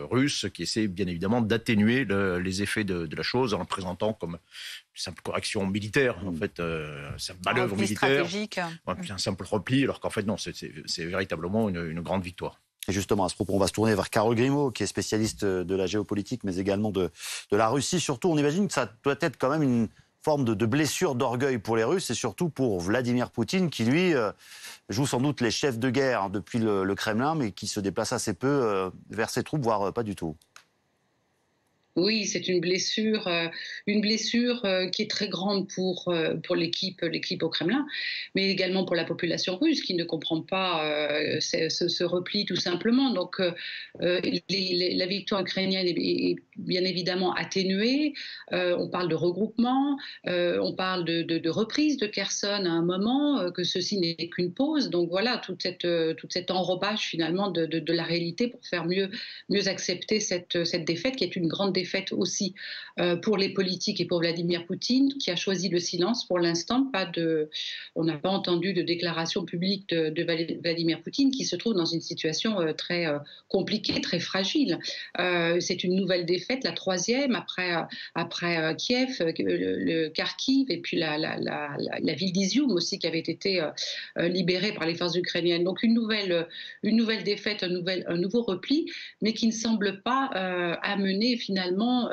russe, qui essaie bien évidemment d'atténuer les effets de la chose en le présentant comme une simple correction militaire, en fait, simple manœuvre militaire, puis un simple repli, alors qu'en fait non, c'est véritablement une grande victoire. Et justement, à ce propos, on va se tourner vers Carole Grimaud, qui est spécialiste de la géopolitique, mais également de la Russie. Surtout, on imagine que ça doit être quand même une forme de blessure d'orgueil pour les Russes, et surtout pour Vladimir Poutine, qui lui joue sans doute les chefs de guerre depuis le Kremlin, mais qui se déplace assez peu vers ses troupes, voire pas du tout. Oui, c'est une blessure qui est très grande pour l'équipe au Kremlin, mais également pour la population russe qui ne comprend pas ce repli tout simplement. Donc la victoire ukrainienne est bien évidemment atténuée. On parle de regroupement, on parle de reprise de Kherson à un moment, que ceci n'est qu'une pause. Donc voilà, tout cet enrobage finalement de la réalité pour faire mieux accepter cette défaite qui est une grande défaite aussi pour les politiques et pour Vladimir Poutine, qui a choisi le silence pour l'instant. On n'a pas entendu de déclaration publique de Vladimir Poutine, qui se trouve dans une situation très compliquée, très fragile. C'est une nouvelle défaite, la troisième, après Kiev, le Kharkiv, et puis la ville d'Izium aussi, qui avait été libérée par les forces ukrainiennes. Donc une nouvelle défaite, un nouveau repli, mais qui ne semble pas amener finalement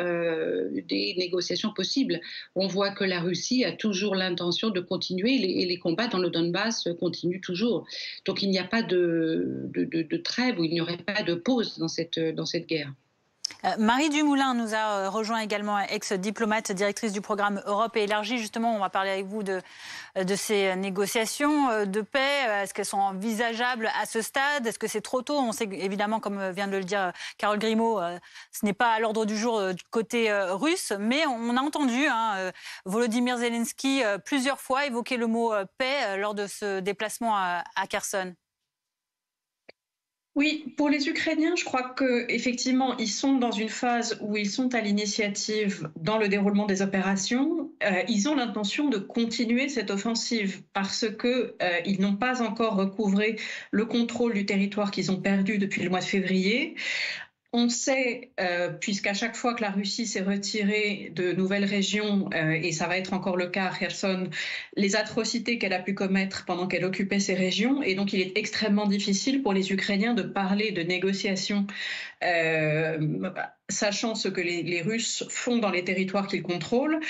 des négociations possibles. On voit que la Russie a toujours l'intention de continuer et les combats dans le Donbass continuent toujours. Donc il n'y a pas de trêve, ou il n'y aurait pas de pause dans cette guerre. Marie Dumoulin nous a rejoint également, ex-diplomate, directrice du programme Europe et élargie. Justement, on va parler avec vous de ces négociations de paix. Est-ce qu'elles sont envisageables à ce stade? Est-ce que c'est trop tôt? On sait évidemment, comme vient de le dire Carole Grimaud, ce n'est pas à l'ordre du jour du côté russe, mais on a entendu Volodymyr Zelensky plusieurs fois évoquer le mot paix lors de ce déplacement à Kherson. Oui, pour les Ukrainiens, je crois qu'effectivement, ils sont dans une phase où ils sont à l'initiative dans le déroulement des opérations. Ils ont l'intention de continuer cette offensive parce qu'ils n'ont pas encore recouvré le contrôle du territoire qu'ils ont perdu depuis le mois de février. On sait, puisqu'à chaque fois que la Russie s'est retirée de nouvelles régions, et ça va être encore le cas à Kherson, les atrocités qu'elle a pu commettre pendant qu'elle occupait ces régions. Et donc il est extrêmement difficile pour les Ukrainiens de parler de négociations, sachant ce que les Russes font dans les territoires qu'ils contrôlent.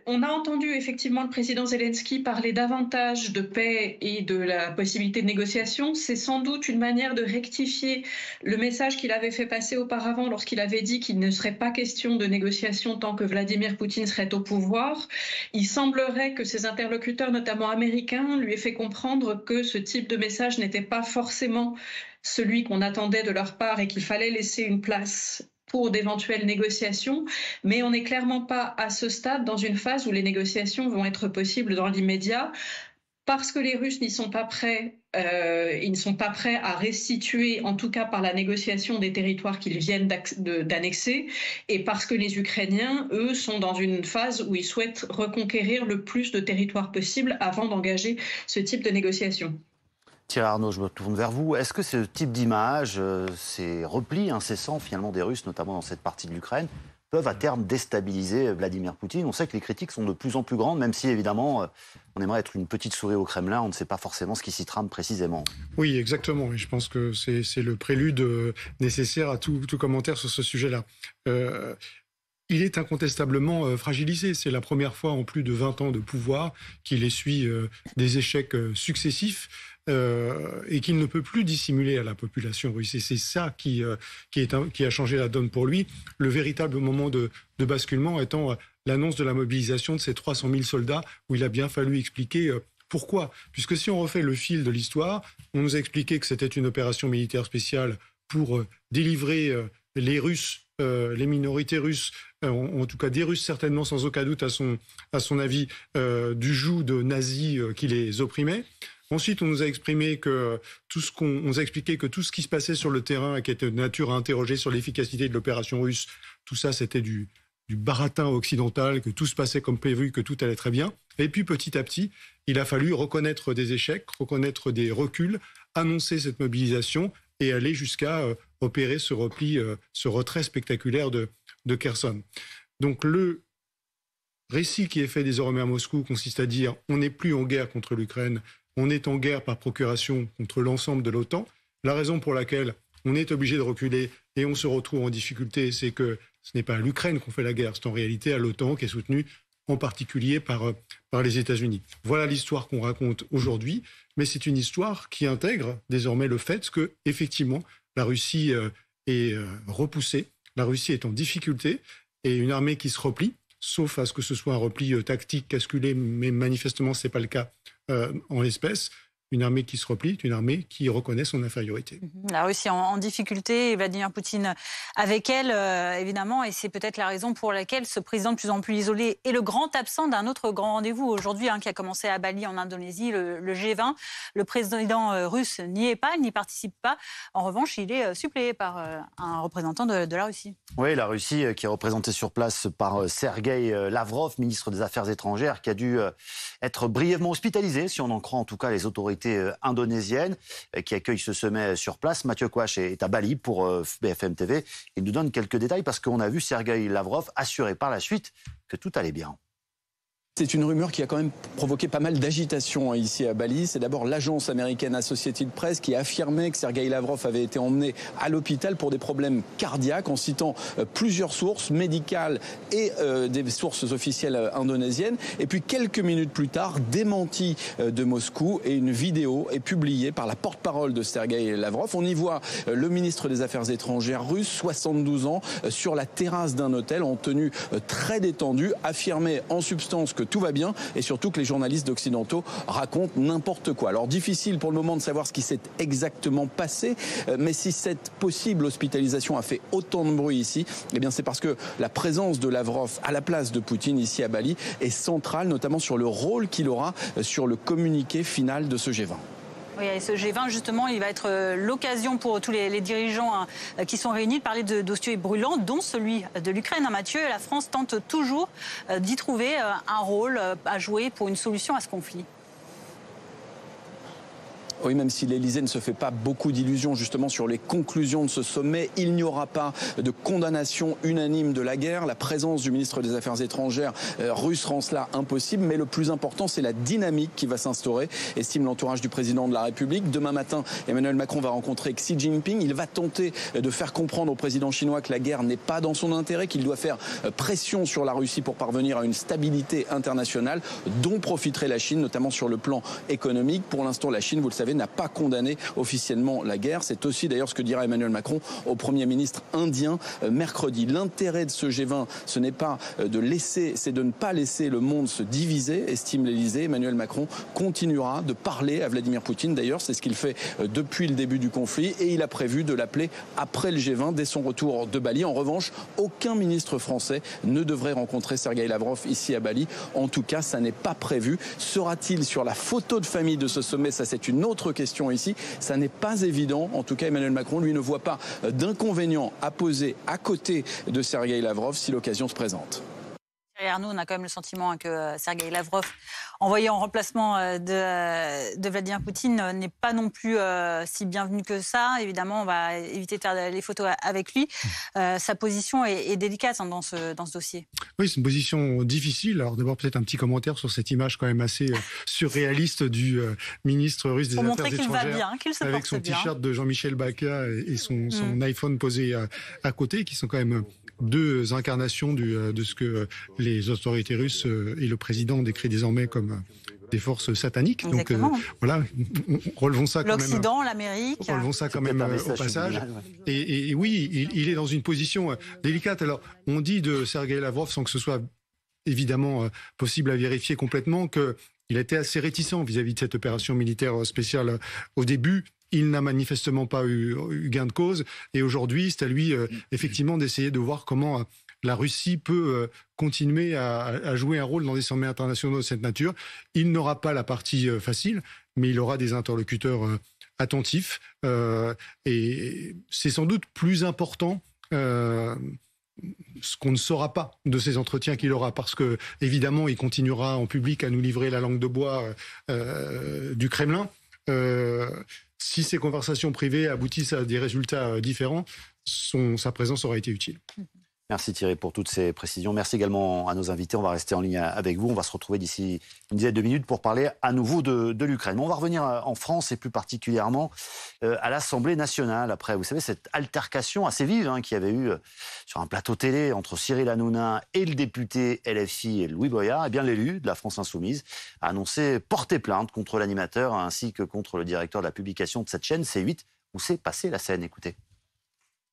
On a entendu effectivement le président Zelensky parler davantage de paix et de la possibilité de négociation. C'est sans doute une manière de rectifier le message qu'il avait fait passer auparavant lorsqu'il avait dit qu'il ne serait pas question de négociation tant que Vladimir Poutine serait au pouvoir. Il semblerait que ses interlocuteurs, notamment américains, lui aient fait comprendre que ce type de message n'était pas forcément celui qu'on attendait de leur part et qu'il fallait laisser une place pour d'éventuelles négociations, mais on n'est clairement pas à ce stade dans une phase où les négociations vont être possibles dans l'immédiat, parce que les Russes n'y sont pas prêts. Ils ne sont pas prêts à restituer, en tout cas par la négociation, des territoires qu'ils viennent d'annexer, et parce que les Ukrainiens, eux, sont dans une phase où ils souhaitent reconquérir le plus de territoires possible avant d'engager ce type de négociation. Thierry Arnaud, je me tourne vers vous. Est-ce que ce type d'image, ces replis incessants finalement des Russes, notamment dans cette partie de l'Ukraine, peuvent à terme déstabiliser Vladimir Poutine? On sait que les critiques sont de plus en plus grandes, même si évidemment on aimerait être une petite souris au Kremlin, on ne sait pas forcément ce qui s'y trame précisément. Oui, exactement. Et je pense que c'est le prélude nécessaire à tout commentaire sur ce sujet-là. Il est incontestablement fragilisé. C'est la première fois en plus de 20 ans de pouvoir qu'il essuie des échecs successifs et qu'il ne peut plus dissimuler à la population russe. Et c'est ça qui a changé la donne pour lui. Le véritable moment de basculement étant l'annonce de la mobilisation de ces 300 000 soldats, où il a bien fallu expliquer pourquoi. Puisque si on refait le fil de l'histoire, on nous a expliqué que c'était une opération militaire spéciale pour délivrer les Russes, les minorités russes, en tout cas des Russes certainement, sans aucun doute à son avis, du joug de nazis qui les opprimait. Ensuite, on nous a expliqué que tout ce qui se passait sur le terrain et qui était de nature à interroger sur l'efficacité de l'opération russe, tout ça c'était du baratin occidental, que tout se passait comme prévu, que tout allait très bien. Et puis petit à petit, il a fallu reconnaître des échecs, reconnaître des reculs, annoncer cette mobilisation et aller jusqu'à opérer ce repli, ce retrait spectaculaire de Kherson. Donc le récit qui est fait désormais à Moscou consiste à dire on n'est plus en guerre contre l'Ukraine, on est en guerre par procuration contre l'ensemble de l'OTAN. La raison pour laquelle on est obligé de reculer et on se retrouve en difficulté, c'est que ce n'est pas à l'Ukraine qu'on fait la guerre, c'est en réalité à l'OTAN qui est soutenue en particulier par les États-Unis. Voilà l'histoire qu'on raconte aujourd'hui, mais c'est une histoire qui intègre désormais le fait que, effectivement, la Russie est repoussée, la Russie est en difficulté, et une armée qui se replie, sauf à ce que ce soit un repli tactique, casculé, mais manifestement ce n'est pas le cas en l'espèce. Une armée qui se replie, une armée qui reconnaît son infériorité. La Russie en difficulté, et Vladimir Poutine avec elle, évidemment, et c'est peut-être la raison pour laquelle ce président de plus en plus isolé est le grand absent d'un autre grand rendez-vous aujourd'hui, qui a commencé à Bali en Indonésie, le G20. Le président russe n'y est pas, il n'y participe pas. En revanche, il est suppléé par un représentant de la Russie. Oui, la Russie qui est représentée sur place par Sergueï Lavrov, ministre des Affaires étrangères, qui a dû être brièvement hospitalisé, si on en croit en tout cas les autorités indonésienne qui accueille ce sommet sur place. Mathieu Kouache est à Bali pour BFM TV. Il nous donne quelques détails parce qu'on a vu Sergueï Lavrov assurer par la suite que tout allait bien. C'est une rumeur qui a quand même provoqué pas mal d'agitation ici à Bali. C'est d'abord l'agence américaine Associated Press qui a affirmé que Sergueï Lavrov avait été emmené à l'hôpital pour des problèmes cardiaques en citant plusieurs sources médicales et des sources officielles indonésiennes. Et puis quelques minutes plus tard, démenti de Moscou et une vidéo est publiée par la porte-parole de Sergueï Lavrov. On y voit le ministre des Affaires étrangères russe, 72 ans, sur la terrasse d'un hôtel en tenue très détendue, affirmait en substance que tout va bien et surtout que les journalistes occidentaux racontent n'importe quoi. Alors difficile pour le moment de savoir ce qui s'est exactement passé, mais si cette possible hospitalisation a fait autant de bruit ici, eh bien c'est parce que la présence de Lavrov à la place de Poutine ici à Bali est centrale, notamment sur le rôle qu'il aura sur le communiqué final de ce G20. Oui, et ce G20, justement, il va être l'occasion pour tous les dirigeants qui sont réunis de parler de dossiers brûlants, dont celui de l'Ukraine. Mathieu, la France tente toujours d'y trouver un rôle à jouer pour une solution à ce conflit. Oui, même si l'Elysée ne se fait pas beaucoup d'illusions justement sur les conclusions de ce sommet, il n'y aura pas de condamnation unanime de la guerre. La présence du ministre des Affaires étrangères russe rend cela impossible, mais le plus important, c'est la dynamique qui va s'instaurer, estime l'entourage du président de la République. Demain matin, Emmanuel Macron va rencontrer Xi Jinping. Il va tenter de faire comprendre au président chinois que la guerre n'est pas dans son intérêt, qu'il doit faire pression sur la Russie pour parvenir à une stabilité internationale dont profiterait la Chine, notamment sur le plan économique. Pour l'instant, la Chine, vous le savez, n'a pas condamné officiellement la guerre. C'est aussi d'ailleurs ce que dira Emmanuel Macron au Premier ministre indien mercredi. L'intérêt de ce G20, ce n'est pas de laisser, c'est de ne pas laisser le monde se diviser, estime l'Elysée. Emmanuel Macron continuera de parler à Vladimir Poutine. D'ailleurs, c'est ce qu'il fait depuis le début du conflit et il a prévu de l'appeler après le G20 dès son retour de Bali. En revanche, aucun ministre français ne devrait rencontrer Sergueï Lavrov ici à Bali. En tout cas, ça n'est pas prévu. Sera-t-il sur la photo de famille de ce sommet? Ça, c'est une autre question ici. Ça n'est pas évident. En tout cas, Emmanuel Macron, lui, ne voit pas d'inconvénient à poser à côté de Sergueï Lavrov si l'occasion se présente. Arnaud, on a quand même le sentiment que Sergueï Lavrov, envoyé en remplacement de Vladimir Poutine, n'est pas non plus si bienvenu que ça. Évidemment, on va éviter de faire les photos avec lui. Sa position est délicate dans ce dossier. Oui, c'est une position difficile. Alors d'abord, peut-être un petit commentaire sur cette image quand même assez surréaliste du ministre russe des Affaires étrangères. Pour montrer qu'il va bien, qu'il se porte bien. Avec son t-shirt de Jean-Michel Baca et son iPhone posé à côté, qui sont quand même deux incarnations de ce que les autorités russes et le président décrit désormais comme des forces sataniques. Exactement. Donc voilà, relevons ça quand même. L'Occident, l'Amérique. Relevons ça quand même au passage. Et oui, il est dans une position délicate. Alors, on dit de Sergueï Lavrov, sans que ce soit évidemment possible à vérifier complètement, qu'il était assez réticent vis-à-vis de cette opération militaire spéciale au début. Il n'a manifestement pas eu gain de cause. Et aujourd'hui, c'est à lui, effectivement, d'essayer de voir comment la Russie peut continuer à jouer un rôle dans des sommets internationaux de cette nature. Il n'aura pas la partie facile, mais il aura des interlocuteurs attentifs. Et c'est sans doute plus important ce qu'on ne saura pas de ces entretiens qu'il aura, parce que évidemment il continuera en public à nous livrer la langue de bois du Kremlin. Si ces conversations privées aboutissent à des résultats différents, sa présence aura été utile. Merci Thierry pour toutes ces précisions. Merci également à nos invités. On va rester en ligne avec vous. On va se retrouver d'ici une dizaine de minutes pour parler à nouveau de l'Ukraine. Mais on va revenir en France et plus particulièrement à l'Assemblée nationale. Après, vous savez, cette altercation assez vive qu'il y avait eu sur un plateau télé entre Cyril Hanouna et le député LFI Louis Boyard. Eh bien, l'élu de la France Insoumise a annoncé porter plainte contre l'animateur ainsi que contre le directeur de la publication de cette chaîne C8 où s'est passée la scène. Écoutez.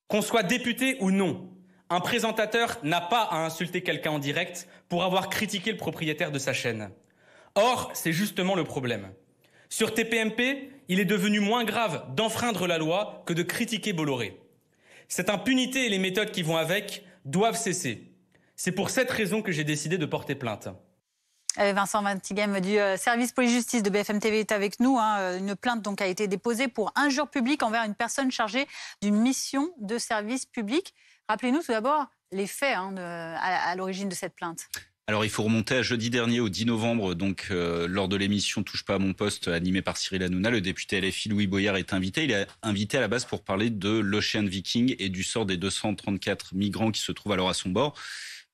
Qu'on soit député ou non, un présentateur n'a pas à insulter quelqu'un en direct pour avoir critiqué le propriétaire de sa chaîne. Or, c'est justement le problème. Sur TPMP, il est devenu moins grave d'enfreindre la loi que de critiquer Bolloré. Cette impunité et les méthodes qui vont avec doivent cesser. C'est pour cette raison que j'ai décidé de porter plainte. Vincent Vantighem du service police-justice de BFM TV est avec nous. Une plainte donc a été déposée pour injure publique envers une personne chargée d'une mission de service public. Rappelez-nous tout d'abord les faits à l'origine de cette plainte. Alors il faut remonter à jeudi dernier, au 10 novembre, donc lors de l'émission Touche pas à mon poste, animée par Cyril Hanouna, le député LFI Louis Boyard est invité. Il est invité à la base pour parler de l'Ocean Viking et du sort des 234 migrants qui se trouvent alors à son bord.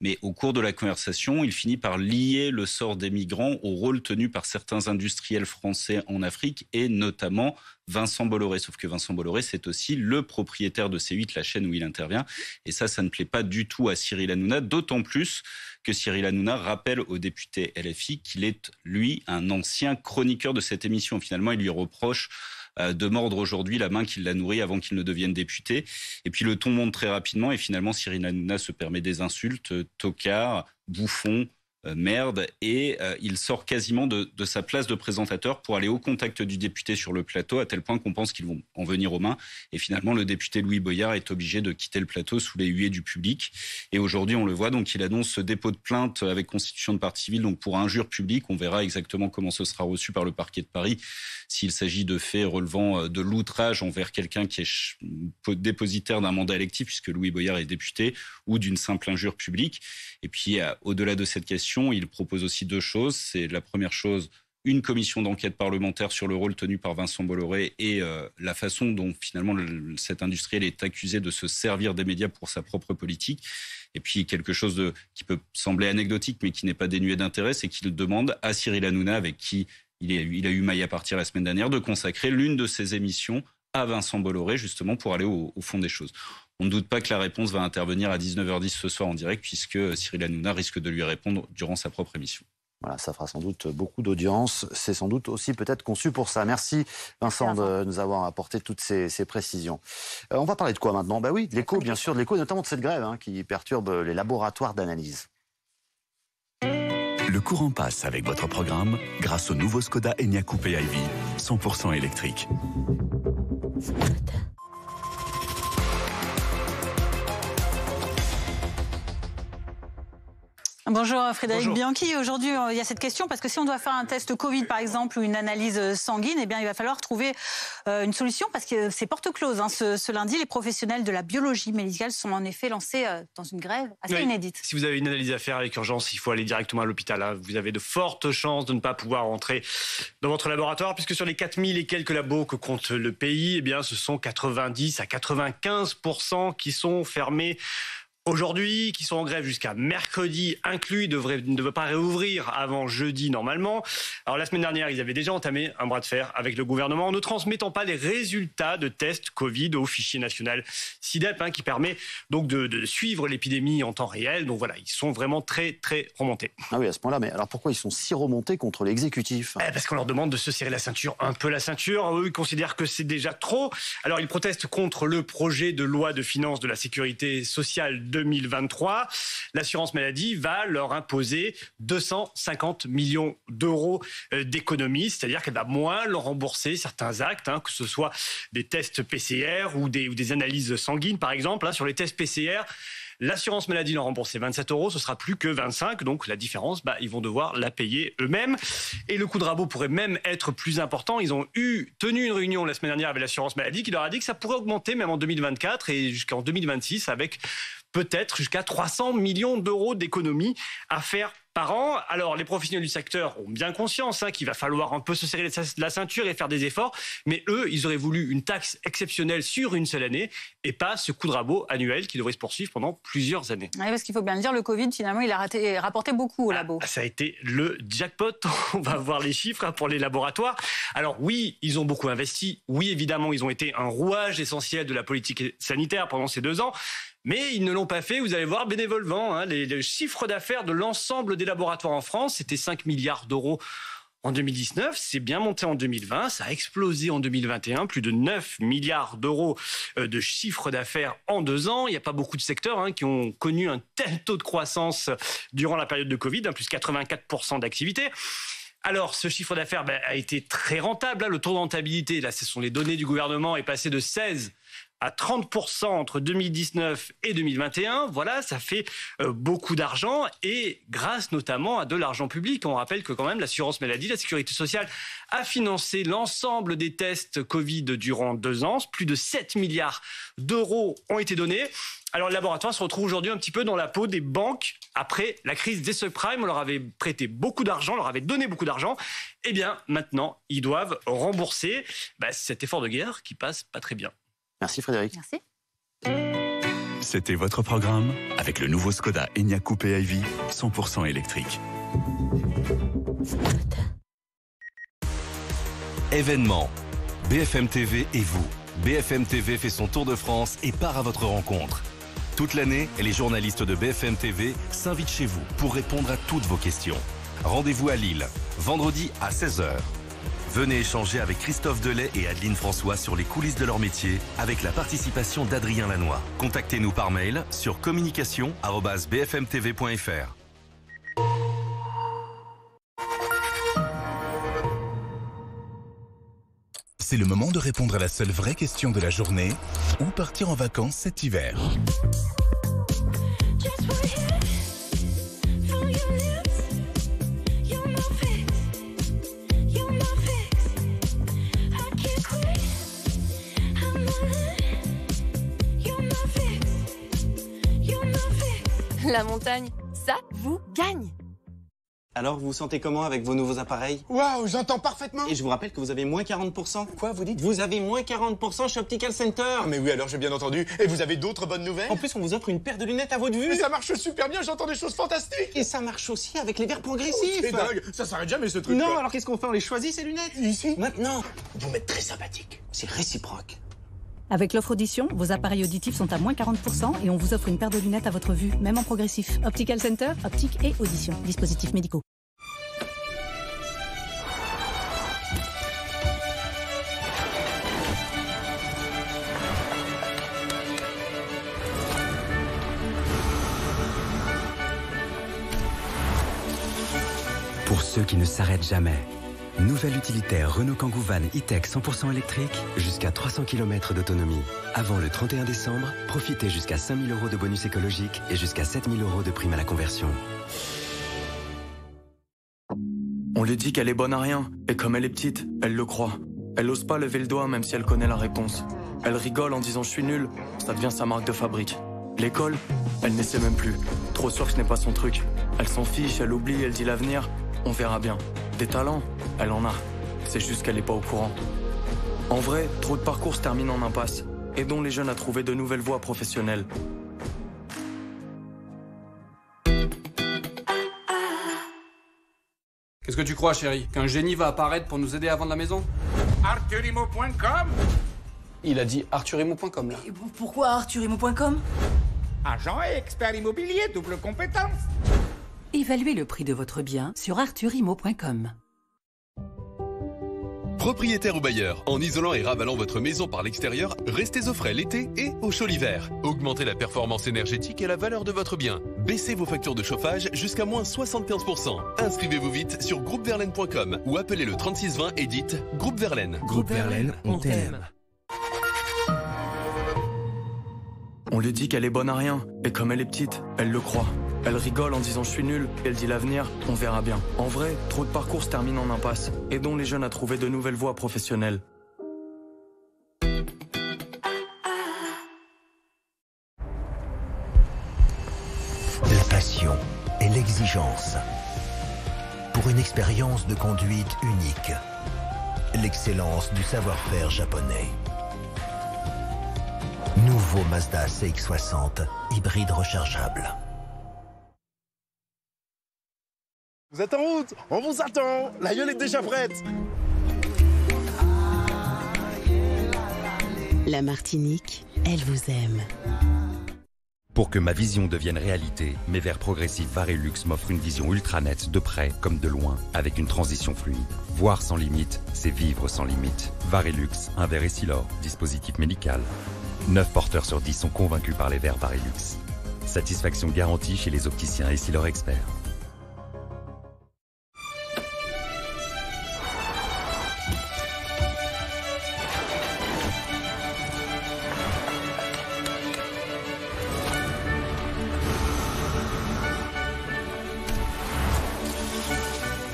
Mais au cours de la conversation, il finit par lier le sort des migrants au rôle tenu par certains industriels français en Afrique et notamment Vincent Bolloré. Sauf que Vincent Bolloré, c'est aussi le propriétaire de C8, la chaîne où il intervient. Et ça ne plaît pas du tout à Cyril Hanouna, d'autant plus que Cyril Hanouna rappelle au député LFI qu'il est, lui, un ancien chroniqueur de cette émission. Finalement, il lui reproche de mordre aujourd'hui la main qui l'a nourri avant qu'il ne devienne député. Et puis le ton monte très rapidement et finalement Cyril Hanouna se permet des insultes, tocard, bouffon, merde, et il sort quasiment de sa place de présentateur pour aller au contact du député sur le plateau, à tel point qu'on pense qu'ils vont en venir aux mains. Et finalement, le député Louis Boyard est obligé de quitter le plateau sous les huées du public. Et aujourd'hui, on le voit, donc il annonce ce dépôt de plainte avec constitution de partie civile, donc pour injure publique. On verra exactement comment ce sera reçu par le parquet de Paris, s'il s'agit de faits relevant de l'outrage envers quelqu'un qui est dépositaire d'un mandat électif, puisque Louis Boyard est député, ou d'une simple injure publique. Et puis, au-delà de cette question, il propose aussi deux choses. C'est la première chose, une commission d'enquête parlementaire sur le rôle tenu par Vincent Bolloré et la façon dont finalement cet industriel est accusé de se servir des médias pour sa propre politique. Et puis quelque chose qui peut sembler anecdotique mais qui n'est pas dénué d'intérêt, c'est qu'il demande à Cyril Hanouna, avec qui il a eu maille à partir la semaine dernière, de consacrer l'une de ses émissions à Vincent Bolloré, justement pour aller au fond des choses. On ne doute pas que la réponse va intervenir à 19h10 ce soir en direct, puisque Cyril Hanouna risque de lui répondre durant sa propre émission. Voilà, ça fera sans doute beaucoup d'audience. C'est sans doute aussi peut-être conçu pour ça. Merci Vincent de nous avoir apporté toutes ces précisions. On va parler de quoi maintenant ? Oui, de l'écho, bien sûr, de l'écho, notamment de cette grève qui perturbe les laboratoires d'analyse. Le courant passe avec votre programme grâce au nouveau Skoda Enyaq Coupé i-Vie, 100% électrique. Bonjour Frédéric Bianchi. Aujourd'hui, il y a cette question parce que si on doit faire un test Covid par exemple ou une analyse sanguine, il va falloir trouver une solution parce que c'est porte close. Ce lundi, les professionnels de la biologie médicale sont en effet lancés dans une grève assez inédite. Si vous avez une analyse à faire avec urgence, il faut aller directement à l'hôpital. Vous avez de fortes chances de ne pas pouvoir rentrer dans votre laboratoire puisque sur les 4000 et quelques labos que compte le pays, ce sont 90 à 95% qui sont fermés aujourd'hui, qui sont en grève jusqu'à mercredi inclus, ne devraient pas réouvrir avant jeudi normalement. Alors la semaine dernière, ils avaient déjà entamé un bras de fer avec le gouvernement en ne transmettant pas les résultats de tests Covid au fichier national SIDEP, qui permet donc de suivre l'épidémie en temps réel. Donc voilà, ils sont vraiment très très remontés. Ah oui, à ce point-là, mais alors pourquoi ils sont si remontés contre l'exécutif ? Parce qu'on leur demande de se serrer la ceinture, un peu la ceinture. Eux, ils considèrent que c'est déjà trop. Alors ils protestent contre le projet de loi de finances de la sécurité sociale 2023, l'assurance maladie va leur imposer 250 millions d'euros d'économies, c'est-à-dire qu'elle va moins leur rembourser certains actes, que ce soit des tests PCR ou des analyses sanguines, par exemple. Sur les tests PCR, L'assurance maladie leur remboursait 27 €, ce sera plus que 25, donc la différence, ils vont devoir la payer eux-mêmes. Et le coup de rabot pourrait même être plus important. Ils ont tenu une réunion la semaine dernière avec l'assurance maladie qui leur a dit que ça pourrait augmenter même en 2024 et jusqu'en 2026 avec peut-être jusqu'à 300 millions d'euros d'économies à faire par an. Alors, les professionnels du secteur ont bien conscience qu'il va falloir un peu se serrer la ceinture et faire des efforts. Mais eux, ils auraient voulu une taxe exceptionnelle sur une seule année et pas ce coup de rabot annuel qui devrait se poursuivre pendant plusieurs années. Oui, parce qu'il faut bien le dire, le Covid, finalement, il a rapporté beaucoup au labo. Ça a été le jackpot. On va voir les chiffres pour les laboratoires. Alors oui, ils ont beaucoup investi. Oui, évidemment, ils ont été un rouage essentiel de la politique sanitaire pendant ces 2 ans. Mais ils ne l'ont pas fait, vous allez voir, bénévolement. Le chiffre d'affaires de l'ensemble des laboratoires en France, c'était 5 milliards d'euros en 2019. C'est bien monté en 2020, ça a explosé en 2021. Plus de 9 milliards d'euros de chiffre d'affaires en 2 ans. Il n'y a pas beaucoup de secteurs qui ont connu un tel taux de croissance durant la période de Covid, plus 84% d'activité. Alors, ce chiffre d'affaires a été très rentable. Le taux de rentabilité, ce sont les données du gouvernement, est passé de 16 à 30% entre 2019 et 2021. Voilà, ça fait beaucoup d'argent et grâce notamment à de l'argent public. On rappelle que quand même l'assurance maladie, la sécurité sociale a financé l'ensemble des tests Covid durant 2 ans. Plus de 7 milliards d'euros ont été donnés. Alors, les laboratoires se retrouvent aujourd'hui un petit peu dans la peau des banques après la crise des subprimes. On leur avait prêté beaucoup d'argent, leur avait donné beaucoup d'argent. Eh bien, maintenant, ils doivent rembourser cet effort de guerre qui passe pas très bien. Merci Frédéric. Merci. C'était votre programme avec le nouveau Skoda Enyaq Coupé i-Vie 100% électrique. Événement. BFM TV et vous. BFM TV fait son tour de France et part à votre rencontre. Toute l'année, les journalistes de BFM TV s'invitent chez vous pour répondre à toutes vos questions. Rendez-vous à Lille, vendredi à 16h. Venez échanger avec Christophe Delay et Adeline François sur les coulisses de leur métier avec la participation d'Adrien Lanois. Contactez-nous par mail sur communication@bfmtv.fr. C'est le moment de répondre à la seule vraie question de la journée. Où partir en vacances cet hiver ? La montagne, ça vous gagne. Alors, vous vous sentez comment avec vos nouveaux appareils? Waouh, j'entends parfaitement. Et je vous rappelle que vous avez moins 40%. Quoi, vous dites? Vous avez moins 40% chez Optical Center. Ah mais oui, alors j'ai bien entendu. Et vous avez d'autres bonnes nouvelles? En plus, on vous offre une paire de lunettes à votre vue. Mais ça marche super bien, j'entends des choses fantastiques. Et ça marche aussi avec les verres progressifs. C'est dingue, ça s'arrête jamais ce truc. Non, alors qu'est-ce qu'on fait? On les choisit, ces lunettes? Ici. Maintenant, vous m'êtes très sympathique. C'est réciproque. Avec l'offre audition, vos appareils auditifs sont à moins 40% et on vous offre une paire de lunettes à votre vue, même en progressif. Optical Center, optique et audition. Dispositifs médicaux. Pour ceux qui ne s'arrêtent jamais. Nouvelle utilitaire Renault Kangoo Van E-Tech 100% électrique, jusqu'à 300 km d'autonomie. Avant le 31 décembre, profitez jusqu'à 5 000 € de bonus écologique et jusqu'à 7 000 € de prime à la conversion. On lui dit qu'elle est bonne à rien, et comme elle est petite, elle le croit. Elle ose pas lever le doigt même si elle connaît la réponse. Elle rigole en disant je suis nul, ça devient sa marque de fabrique. L'école, elle n'essaie même plus. Trop sûre que ce n'est pas son truc. Elle s'en fiche, elle oublie, elle dit l'avenir, on verra bien. Des talents, elle en a. C'est juste qu'elle n'est pas au courant. En vrai, trop de parcours se terminent en impasse. Aidons les jeunes à trouver de nouvelles voies professionnelles. Qu'est-ce que tu crois, chérie? Qu'un génie va apparaître pour nous aider à vendre la maison? Arthurimo.com. Il a dit arthurimo.com, là. Et pourquoi arthurimo.com? Agent et expert immobilier, double compétence. Évaluez le prix de votre bien sur arthurimo.com. Propriétaire ou bailleur, en isolant et ravalant votre maison par l'extérieur, restez au frais l'été et au chaud l'hiver. Augmentez la performance énergétique et la valeur de votre bien. Baissez vos factures de chauffage jusqu'à moins 75%. Inscrivez-vous vite sur groupeverlaine.com ou appelez le 3620 et dites Groupe Verlaine. Groupe Verlaine, on t'aime. On lui dit qu'elle est bonne à rien. Et comme elle est petite, elle le croit. Elle rigole en disant je suis nulle. Elle dit l'avenir, on verra bien. En vrai, trop de parcours se terminent en impasse. Aidons les jeunes à trouver de nouvelles voies professionnelles. La passion et l'exigence. Pour une expérience de conduite unique. L'excellence du savoir-faire japonais. Nouveau Mazda CX-60, hybride rechargeable. Vous êtes en route, on vous attend. La gueule est déjà prête. La Martinique, elle vous aime. Pour que ma vision devienne réalité, mes verres progressifs Varilux m'offrent une vision ultra nette de près comme de loin, avec une transition fluide. Voir sans limite, c'est vivre sans limite. Varilux, un verre Essilor, dispositif médical. 9 porteurs sur 10 sont convaincus par les verres Varilux. Satisfaction garantie chez les opticiens Essilor experts.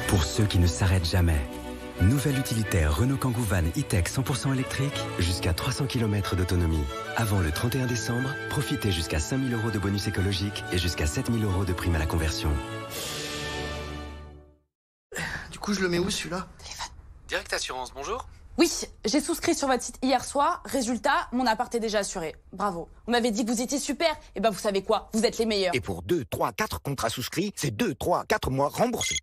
Pour ceux qui ne s'arrêtent jamais. Nouvelle utilitaire Renault Kangoo Van E-Tech 100% électrique, jusqu'à 300 km d'autonomie. Avant le 31 décembre, profitez jusqu'à 5 000 € de bonus écologique et jusqu'à 7 000 € de prime à la conversion. Du coup, je le mets où celui-là? Direct Assurance, bonjour. Oui, j'ai souscrit sur votre site hier soir. Résultat, mon appart est déjà assuré. Bravo. On m'avait dit que vous étiez super. Et ben vous savez quoi? Vous êtes les meilleurs. Et pour 2, 3, 4 contrats souscrits, c'est 2, 3, 4 mois remboursés.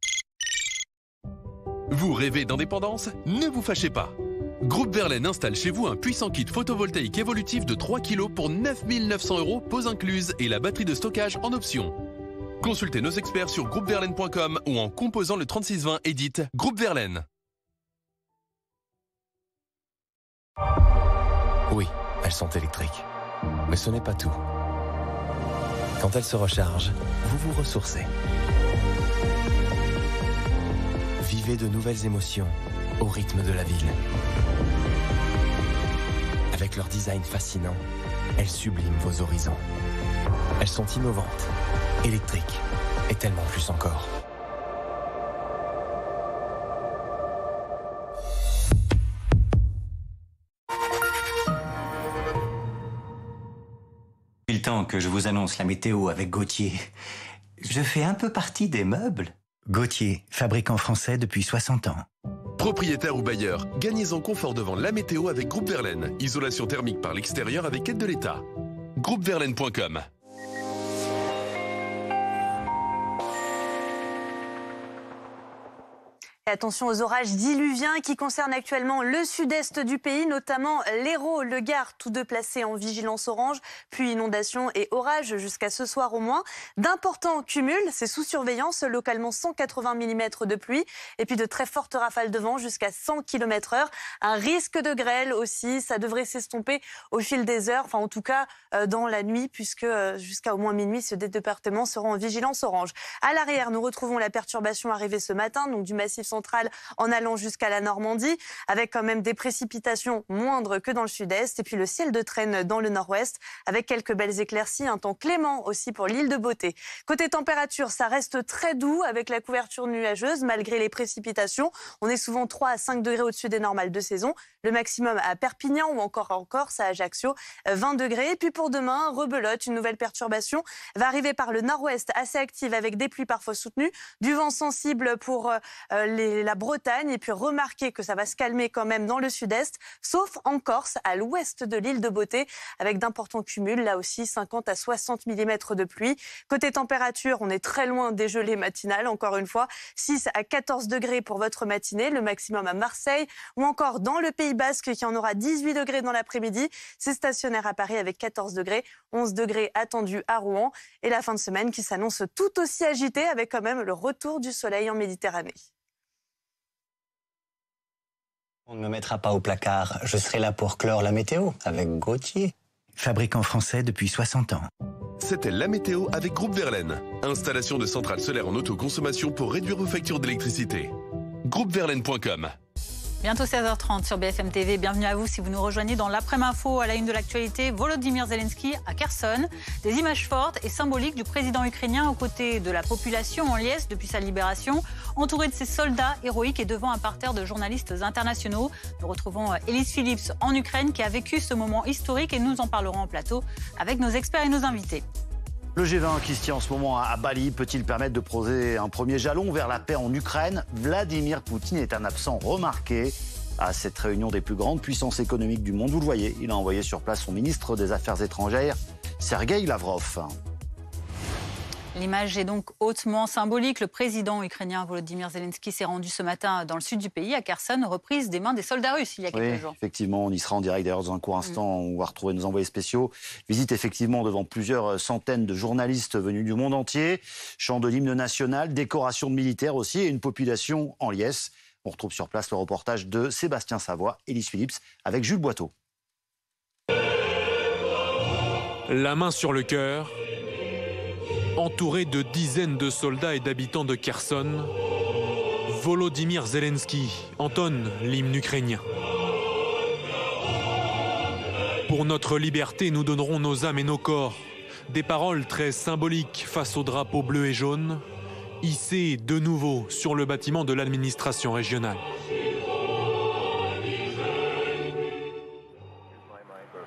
Vous rêvez d'indépendance? Ne vous fâchez pas. Groupe Verlaine installe chez vous un puissant kit photovoltaïque évolutif de 3 kg pour 9 900 €, pose incluse et la batterie de stockage en option. Consultez nos experts sur groupeverlaine.com ou en composant le 3620 et dites Groupe Verlaine. Oui, elles sont électriques. Mais ce n'est pas tout. Quand elles se rechargent, vous vous ressourcez. Vivez de nouvelles émotions au rythme de la ville. Avec leur design fascinant, elles subliment vos horizons. Elles sont innovantes, électriques et tellement plus encore. Depuis le temps que je vous annonce la météo avec Gauthier, je fais un peu partie des meubles. Gauthier, fabricant français depuis 60 ans. Propriétaire ou bailleur, gagnez en confort devant la météo avec Groupe Verlaine. Isolation thermique par l'extérieur avec aide de l'État. Groupeverlaine.com. Attention aux orages diluviens qui concernent actuellement le sud-est du pays, notamment l'Hérault, le Gard, tous deux placés en vigilance orange, puis inondations et orages jusqu'à ce soir au moins. D'importants cumuls, c'est sous surveillance, localement 180 mm de pluie et puis de très fortes rafales de vent jusqu'à 100 km/h. Un risque de grêle aussi, ça devrait s'estomper au fil des heures, enfin en tout cas dans la nuit, puisque jusqu'à au moins minuit, ces deux départements seront en vigilance orange. À l'arrière, nous retrouvons la perturbation arrivée ce matin, donc du massif central en allant jusqu'à la Normandie, avec quand même des précipitations moindres que dans le sud-est, et puis le ciel de traîne dans le nord-ouest, avec quelques belles éclaircies, un temps clément aussi pour l'île de Beauté. Côté température, ça reste très doux, avec la couverture nuageuse, malgré les précipitations. On est souvent 3 à 5 degrés au-dessus des normales de saison. Le maximum à Perpignan ou encore en Corse, à Ajaccio, 20 degrés. Et puis pour demain, rebelote, une nouvelle perturbation va arriver par le nord-ouest, assez active, avec des pluies parfois soutenues, du vent sensible pour la Bretagne, et puis remarquez que ça va se calmer quand même dans le sud-est, sauf en Corse, à l'ouest de l'île de Beauté, avec d'importants cumuls, là aussi 50 à 60 mm de pluie. Côté température, on est très loin des gelées matinales, encore une fois, 6 à 14 degrés pour votre matinée, le maximum à Marseille, ou encore dans le Pays Basque qui en aura 18 degrés dans l'après-midi. C'est stationnaire à Paris avec 14 degrés, 11 degrés attendus à Rouen, et la fin de semaine qui s'annonce tout aussi agitée avec quand même le retour du soleil en Méditerranée. On ne me mettra pas au placard, je serai là pour clore la météo avec Gauthier. Fabricant français depuis 60 ans. C'était la météo avec Groupe Verlaine. Installation de centrales solaires en autoconsommation pour réduire vos factures d'électricité. Groupeverlaine.com. Bientôt 16h30 sur BFM TV. Bienvenue à vous si vous nous rejoignez dans l'après-info à la une de l'actualité. Volodymyr Zelensky à Kherson. Des images fortes et symboliques du président ukrainien aux côtés de la population en liesse depuis sa libération, entouré de ses soldats héroïques et devant un parterre de journalistes internationaux. Nous retrouvons Elise Phillips en Ukraine qui a vécu ce moment historique et nous en parlerons en plateau avec nos experts et nos invités. Le G20 qui se tient en ce moment à Bali peut-il permettre de poser un premier jalon vers la paix en Ukraine? Vladimir Poutine est un absent remarqué à cette réunion des plus grandes puissances économiques du monde. Vous le voyez, il a envoyé sur place son ministre des Affaires étrangères, Sergueï Lavrov. L'image est donc hautement symbolique. Le président ukrainien Volodymyr Zelensky s'est rendu ce matin dans le sud du pays, à Kherson, reprise des mains des soldats russes il y a quelques jours. Effectivement, on y sera en direct d'ailleurs dans un court instant. On va retrouver nos envoyés spéciaux. Visite effectivement devant plusieurs centaines de journalistes venus du monde entier. Chant de l'hymne national, décoration de militaires aussi et une population en liesse. On retrouve sur place le reportage de Sébastien Savoie, Elise Phillips avec Jules Boiteau. La main sur le cœur. Entouré de dizaines de soldats et d'habitants de Kherson, Volodymyr Zelensky entonne l'hymne ukrainien. Pour notre liberté, nous donnerons nos âmes et nos corps. Des paroles très symboliques face au drapeau bleu et jaune, hissé de nouveau sur le bâtiment de l'administration régionale.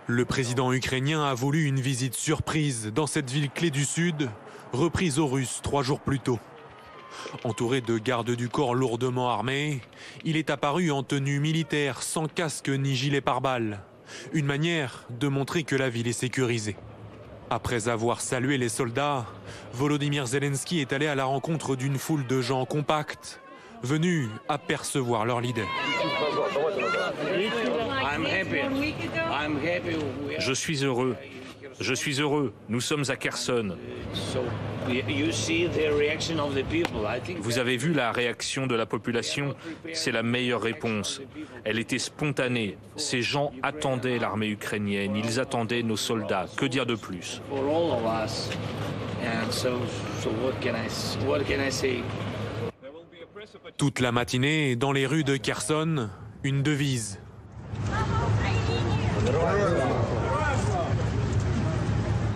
Le président ukrainien a voulu une visite surprise dans cette ville clé du Sud, reprise aux Russes 3 jours plus tôt. Entouré de gardes du corps lourdement armés, il est apparu en tenue militaire, sans casque ni gilet pare-balles. Une manière de montrer que la ville est sécurisée. Après avoir salué les soldats, Volodymyr Zelensky est allé à la rencontre d'une foule de gens compacts, venus apercevoir leur leader. Je suis heureux. Je suis heureux. Nous sommes à Kherson. Vous avez vu la réaction de la population? C'est la meilleure réponse. Elle était spontanée. Ces gens attendaient l'armée ukrainienne. Ils attendaient nos soldats. Que dire de plus? Toute la matinée, dans les rues de Kherson, une devise.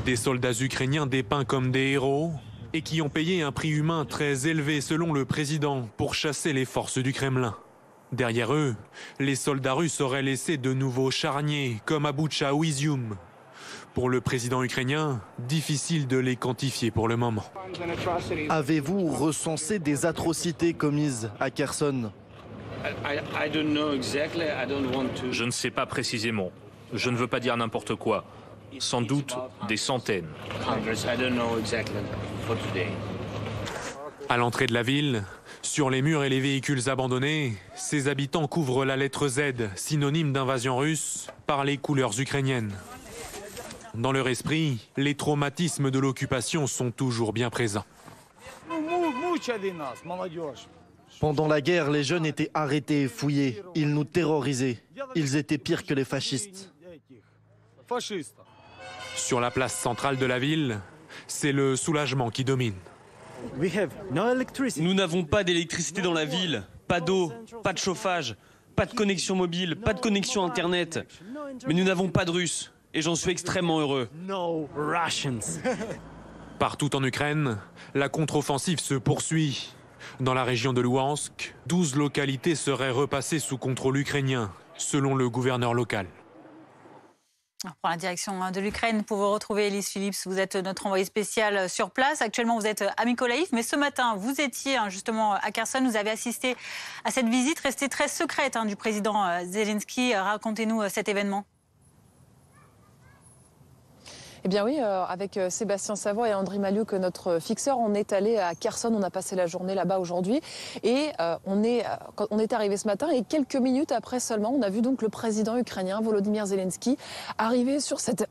Des soldats ukrainiens dépeints comme des héros et qui ont payé un prix humain très élevé selon le président pour chasser les forces du Kremlin. Derrière eux, les soldats russes auraient laissé de nouveaux charniers comme à Boutcha ou Izium. Pour le président ukrainien, difficile de les quantifier pour le moment. Avez-vous recensé des atrocités commises à Kherson? Je ne sais pas précisément. Je ne veux pas dire n'importe quoi. Sans doute des centaines. À l'entrée de la ville, sur les murs et les véhicules abandonnés, ses habitants couvrent la lettre Z, synonyme d'invasion russe, par les couleurs ukrainiennes. Dans leur esprit, les traumatismes de l'occupation sont toujours bien présents. Pendant la guerre, les jeunes étaient arrêtés et fouillés. Ils nous terrorisaient. Ils étaient pires que les fascistes. Sur la place centrale de la ville, c'est le soulagement qui domine. Nous n'avons pas d'électricité dans la ville, pas d'eau, pas de chauffage, pas de connexion mobile, pas de connexion Internet. Mais nous n'avons pas de Russes, et j'en suis extrêmement heureux. Partout en Ukraine, la contre-offensive se poursuit. Dans la région de Louhansk, 12 localités seraient repassées sous contrôle ukrainien, selon le gouverneur local. On prend la direction de l'Ukraine pour vous retrouver, Elise Phillips. Vous êtes notre envoyé spécial sur place. Actuellement, vous êtes à Mykolaiv, mais ce matin, vous étiez justement à Kherson. Vous avez assisté à cette visite restée très secrète du président Zelensky. Racontez-nous cet événement. Eh bien oui, avec Sébastien Savoie et André Maliouk, notre fixeur, on est allé à Kherson, on a passé la journée là-bas aujourd'hui et on est arrivé ce matin et quelques minutes après seulement, on a vu donc le président ukrainien Volodymyr Zelensky arriver sur cette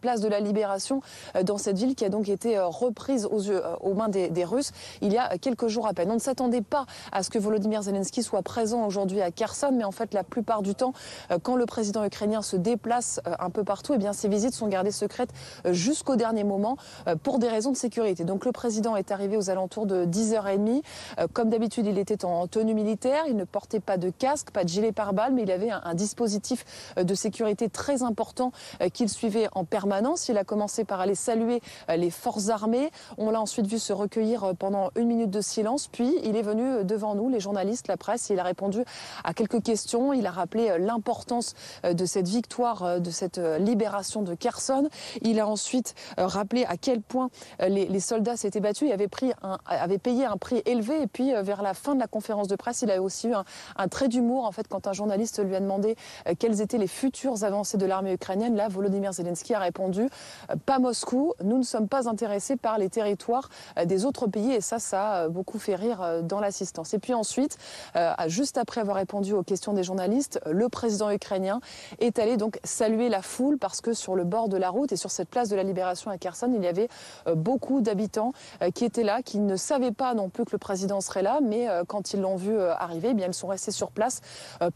place de la Libération dans cette ville qui a donc été reprise aux mains des Russes il y a quelques jours à peine. On ne s'attendait pas à ce que Volodymyr Zelensky soit présent aujourd'hui à Kherson, mais en fait la plupart du temps, quand le président ukrainien se déplace un peu partout, eh bien ses visites sont gardées secrètes jusqu'au dernier moment pour des raisons de sécurité. Donc le président est arrivé aux alentours de 10h30. Comme d'habitude, il était en tenue militaire, il ne portait pas de casque, pas de gilet pare-balles, mais il avait un dispositif de sécurité très important qu'il suivait en permanence. Il a commencé par aller saluer les forces armées. On l'a ensuite vu se recueillir pendant 1 minute de silence, puis il est venu devant nous, les journalistes, la presse, il a répondu à quelques questions. Il a rappelé l'importance de cette victoire, de cette libération de Kherson. Il a ensuite rappelé à quel point les soldats s'étaient battus et avaient payé un prix élevé. Et puis vers la fin de la conférence de presse, il a aussi eu un trait d'humour en fait quand un journaliste lui a demandé quelles étaient les futures avancées de l'armée ukrainienne. Là, Volodymyr Zelensky a répondu pas Moscou, nous ne sommes pas intéressés par les territoires des autres pays. Et ça a beaucoup fait rire dans l'assistance. Et puis ensuite, juste après avoir répondu aux questions des journalistes, le président ukrainien est allé donc saluer la foule parce que sur le bord de la route et sur cette place de la Libération à Kherson, il y avait beaucoup d'habitants qui étaient là, qui ne savaient pas non plus que le président serait là, mais quand ils l'ont vu arriver, eh bien, ils sont restés sur place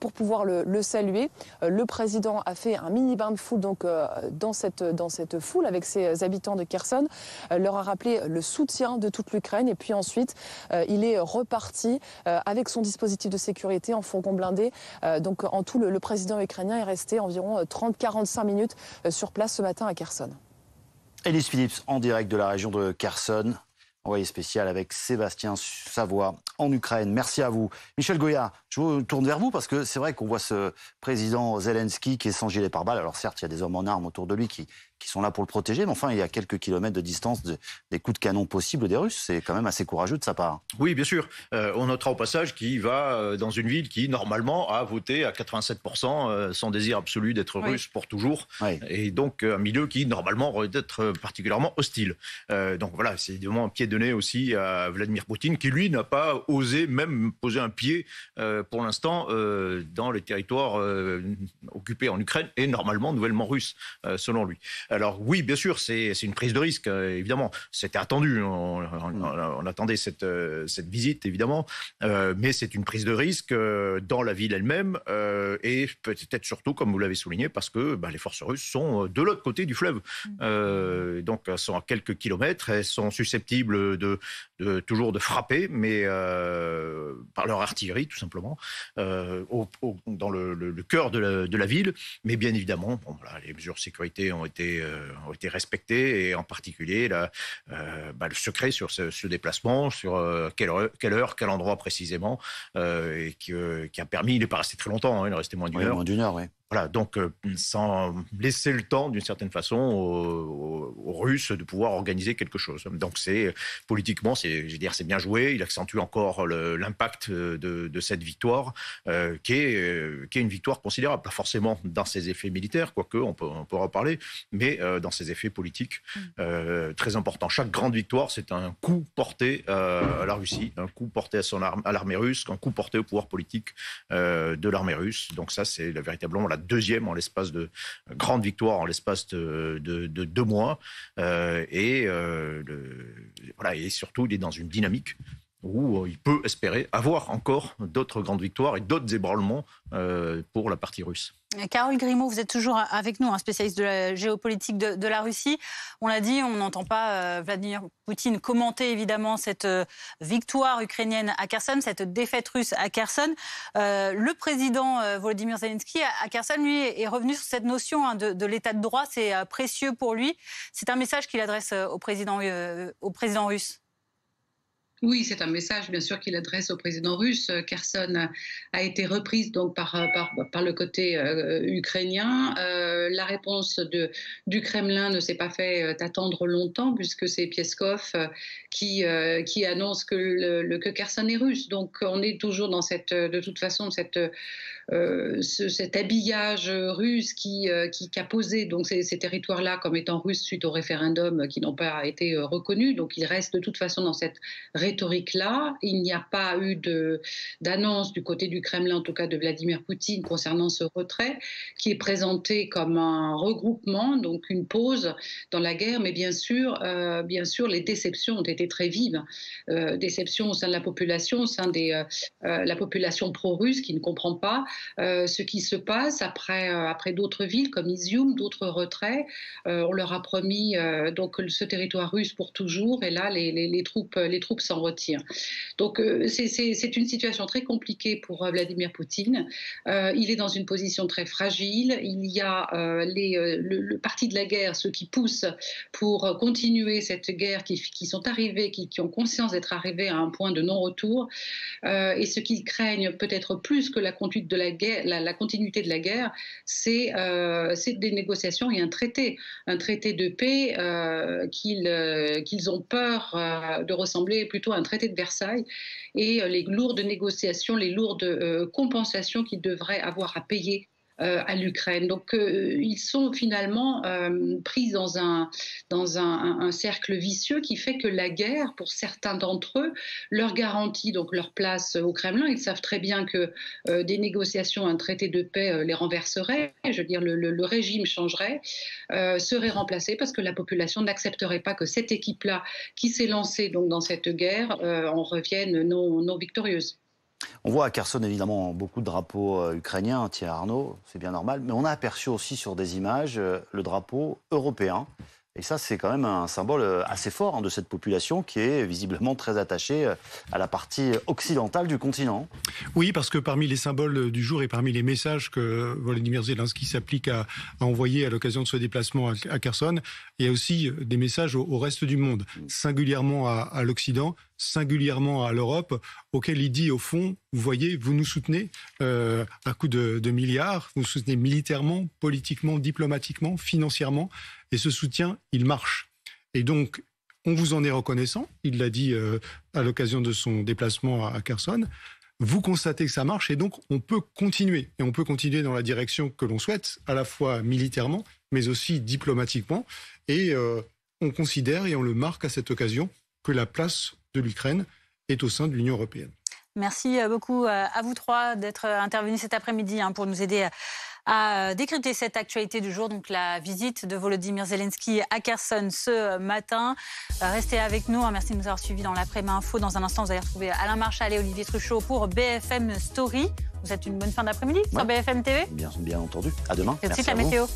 pour pouvoir le saluer. Le président a fait un mini bain de foule donc, dans cette foule avec ses habitants de Kherson, leur a rappelé le soutien de toute l'Ukraine et puis ensuite il est reparti avec son dispositif de sécurité en fourgon blindé. Donc en tout, le président ukrainien est resté environ 30-45 minutes sur place ce matin à Kherson. Élise Phillips, en direct de la région de Kherson, envoyé spécial avec Sébastien Savoie en Ukraine. Merci à vous. Michel Goya, je vous tourne vers vous parce que c'est vrai qu'on voit ce président Zelensky qui est sans gilet pare-balles. Alors certes, il y a des hommes en armes autour de lui qui sont là pour le protéger, mais enfin, il y a quelques kilomètres de distance des coups de canon possibles des Russes. C'est quand même assez courageux de sa part. Oui, bien sûr. On notera au passage qu'il va dans une ville qui, normalement, a voté à 87% son désir absolu d'être russe pour toujours. Oui. Et donc, un milieu qui, normalement, aurait d'être particulièrement hostile. Donc voilà, c'est évidemment un pied de nez aussi à Vladimir Poutine, qui, lui, n'a pas osé même poser un pied, pour l'instant, dans les territoires occupés en Ukraine et, normalement, nouvellement russes, selon lui. Alors oui, bien sûr, c'est une prise de risque, évidemment. C'était attendu, on attendait cette visite, évidemment. Mais c'est une prise de risque dans la ville elle-même et peut-être surtout, comme vous l'avez souligné, parce que les forces russes sont de l'autre côté du fleuve. Donc, elles sont à quelques kilomètres, elles sont susceptibles toujours de frapper, mais par leur artillerie, tout simplement, dans le cœur de la ville. Mais bien évidemment, les mesures de sécurité ont été respectées, et en particulier le secret sur ce déplacement, sur quelle heure, quel endroit précisément, et qui a permis, il n'est pas resté très longtemps, il est resté moins d'une heure. Moins d'une heure, oui. Voilà, donc sans laisser le temps, d'une certaine façon, aux Russes de pouvoir organiser quelque chose. Donc politiquement, c'est bien joué. Il accentue encore l'impact de cette victoire, qui est une victoire considérable, pas forcément dans ses effets militaires, quoique on pourra en parler, mais dans ses effets politiques très importants. Chaque grande victoire, c'est un coup porté à la Russie, un coup porté à l'armée russe, un coup porté au pouvoir politique de l'armée russe. Donc ça, c'est véritablement la deuxième en l'espace de grande victoire en l'espace de 2 mois et surtout il est dans une dynamique où il peut espérer avoir encore d'autres grandes victoires et d'autres ébranlements pour la partie russe. Carole Grimaud, vous êtes toujours avec nous, un spécialiste de la géopolitique de la Russie. On l'a dit, on n'entend pas Vladimir Poutine commenter évidemment cette victoire ukrainienne à Kherson, cette défaite russe à Kherson. Le président Volodymyr Zelensky à Kherson, lui, est revenu sur cette notion de l'état de droit. C'est précieux pour lui. C'est un message qu'il adresse au président russe. Oui, c'est un message, bien sûr, qu'il adresse au président russe. Kherson a été reprise donc par le côté ukrainien. La réponse du Kremlin ne s'est pas fait attendre longtemps, puisque c'est Peskov qui annonce que Kherson est russe. Donc, on est toujours dans de toute façon, cet habillage russe qui a posé donc ces territoires-là comme étant russes suite au référendum qui n'ont pas été reconnus. Donc, ils restent de toute façon dans cette rhétorique-là. Il n'y a pas eu d'annonce du côté du Kremlin, en tout cas de Vladimir Poutine, concernant ce retrait, qui est présenté comme un regroupement, donc une pause dans la guerre. Mais bien sûr, les déceptions ont été très vives. Déceptions au sein de la population, au sein de la population pro-russe qui ne comprend pas ce qui se passe après d'autres villes comme Izium, d'autres retraits. On leur a promis donc ce territoire russe pour toujours, et là les troupes s'en retirent. Donc c'est une situation très compliquée pour Vladimir Poutine. Il est dans une position très fragile. Il y a le parti de la guerre, ceux qui poussent pour continuer cette guerre, qui sont arrivés, qui ont conscience d'être arrivés à un point de non-retour, et ce qu'ils craignent peut-être plus que la continuité de la guerre, c'est des négociations et un traité de paix qu'ils ont peur de ressembler plutôt à un traité de Versailles, et les lourdes négociations, les lourdes compensations qu'ils devraient avoir à payer à l'Ukraine. Donc ils sont finalement pris dans un cercle vicieux qui fait que la guerre, pour certains d'entre eux, leur garantit donc leur place au Kremlin. Ils savent très bien que des négociations, un traité de paix les renverserait. Je veux dire, le régime changerait, serait remplacé, parce que la population n'accepterait pas que cette équipe-là, qui s'est lancée donc dans cette guerre, en revienne non victorieuse. On voit à Kherson évidemment beaucoup de drapeaux ukrainiens, tiens Arnaud, c'est bien normal, mais on a aperçu aussi sur des images le drapeau européen. Et ça, c'est quand même un symbole assez fort de cette population qui est visiblement très attachée à la partie occidentale du continent. Oui, parce que parmi les symboles du jour et parmi les messages que Volodymyr Zelensky s'applique à envoyer à l'occasion de ce déplacement à Kherson, il y a aussi des messages au reste du monde, singulièrement à l'Occident, singulièrement à l'Europe, auquel il dit au fond, vous voyez, vous nous soutenez à coups de milliards, vous nous soutenez militairement, politiquement, diplomatiquement, financièrement, et ce soutien, il marche. Et donc, on vous en est reconnaissant, il l'a dit à l'occasion de son déplacement à Kherson, vous constatez que ça marche, et donc on peut continuer. Et on peut continuer dans la direction que l'on souhaite, à la fois militairement, mais aussi diplomatiquement. Et on considère, et on le marque à cette occasion, que la place de l'Ukraine est au sein de l'Union européenne. Merci beaucoup à vous trois d'être intervenus cet après-midi pour nous aider à décrypter cette actualité du jour, donc la visite de Volodymyr Zelensky à Kherson ce matin. Restez avec nous, merci de nous avoir suivis dans l'après-midi info. Dans un instant, vous allez retrouver Alain Marchal et Olivier Truchot pour BFM Story. Vous êtes une bonne fin d'après-midi sur BFM TV. Bien entendu. À demain. Et tout de suite la météo.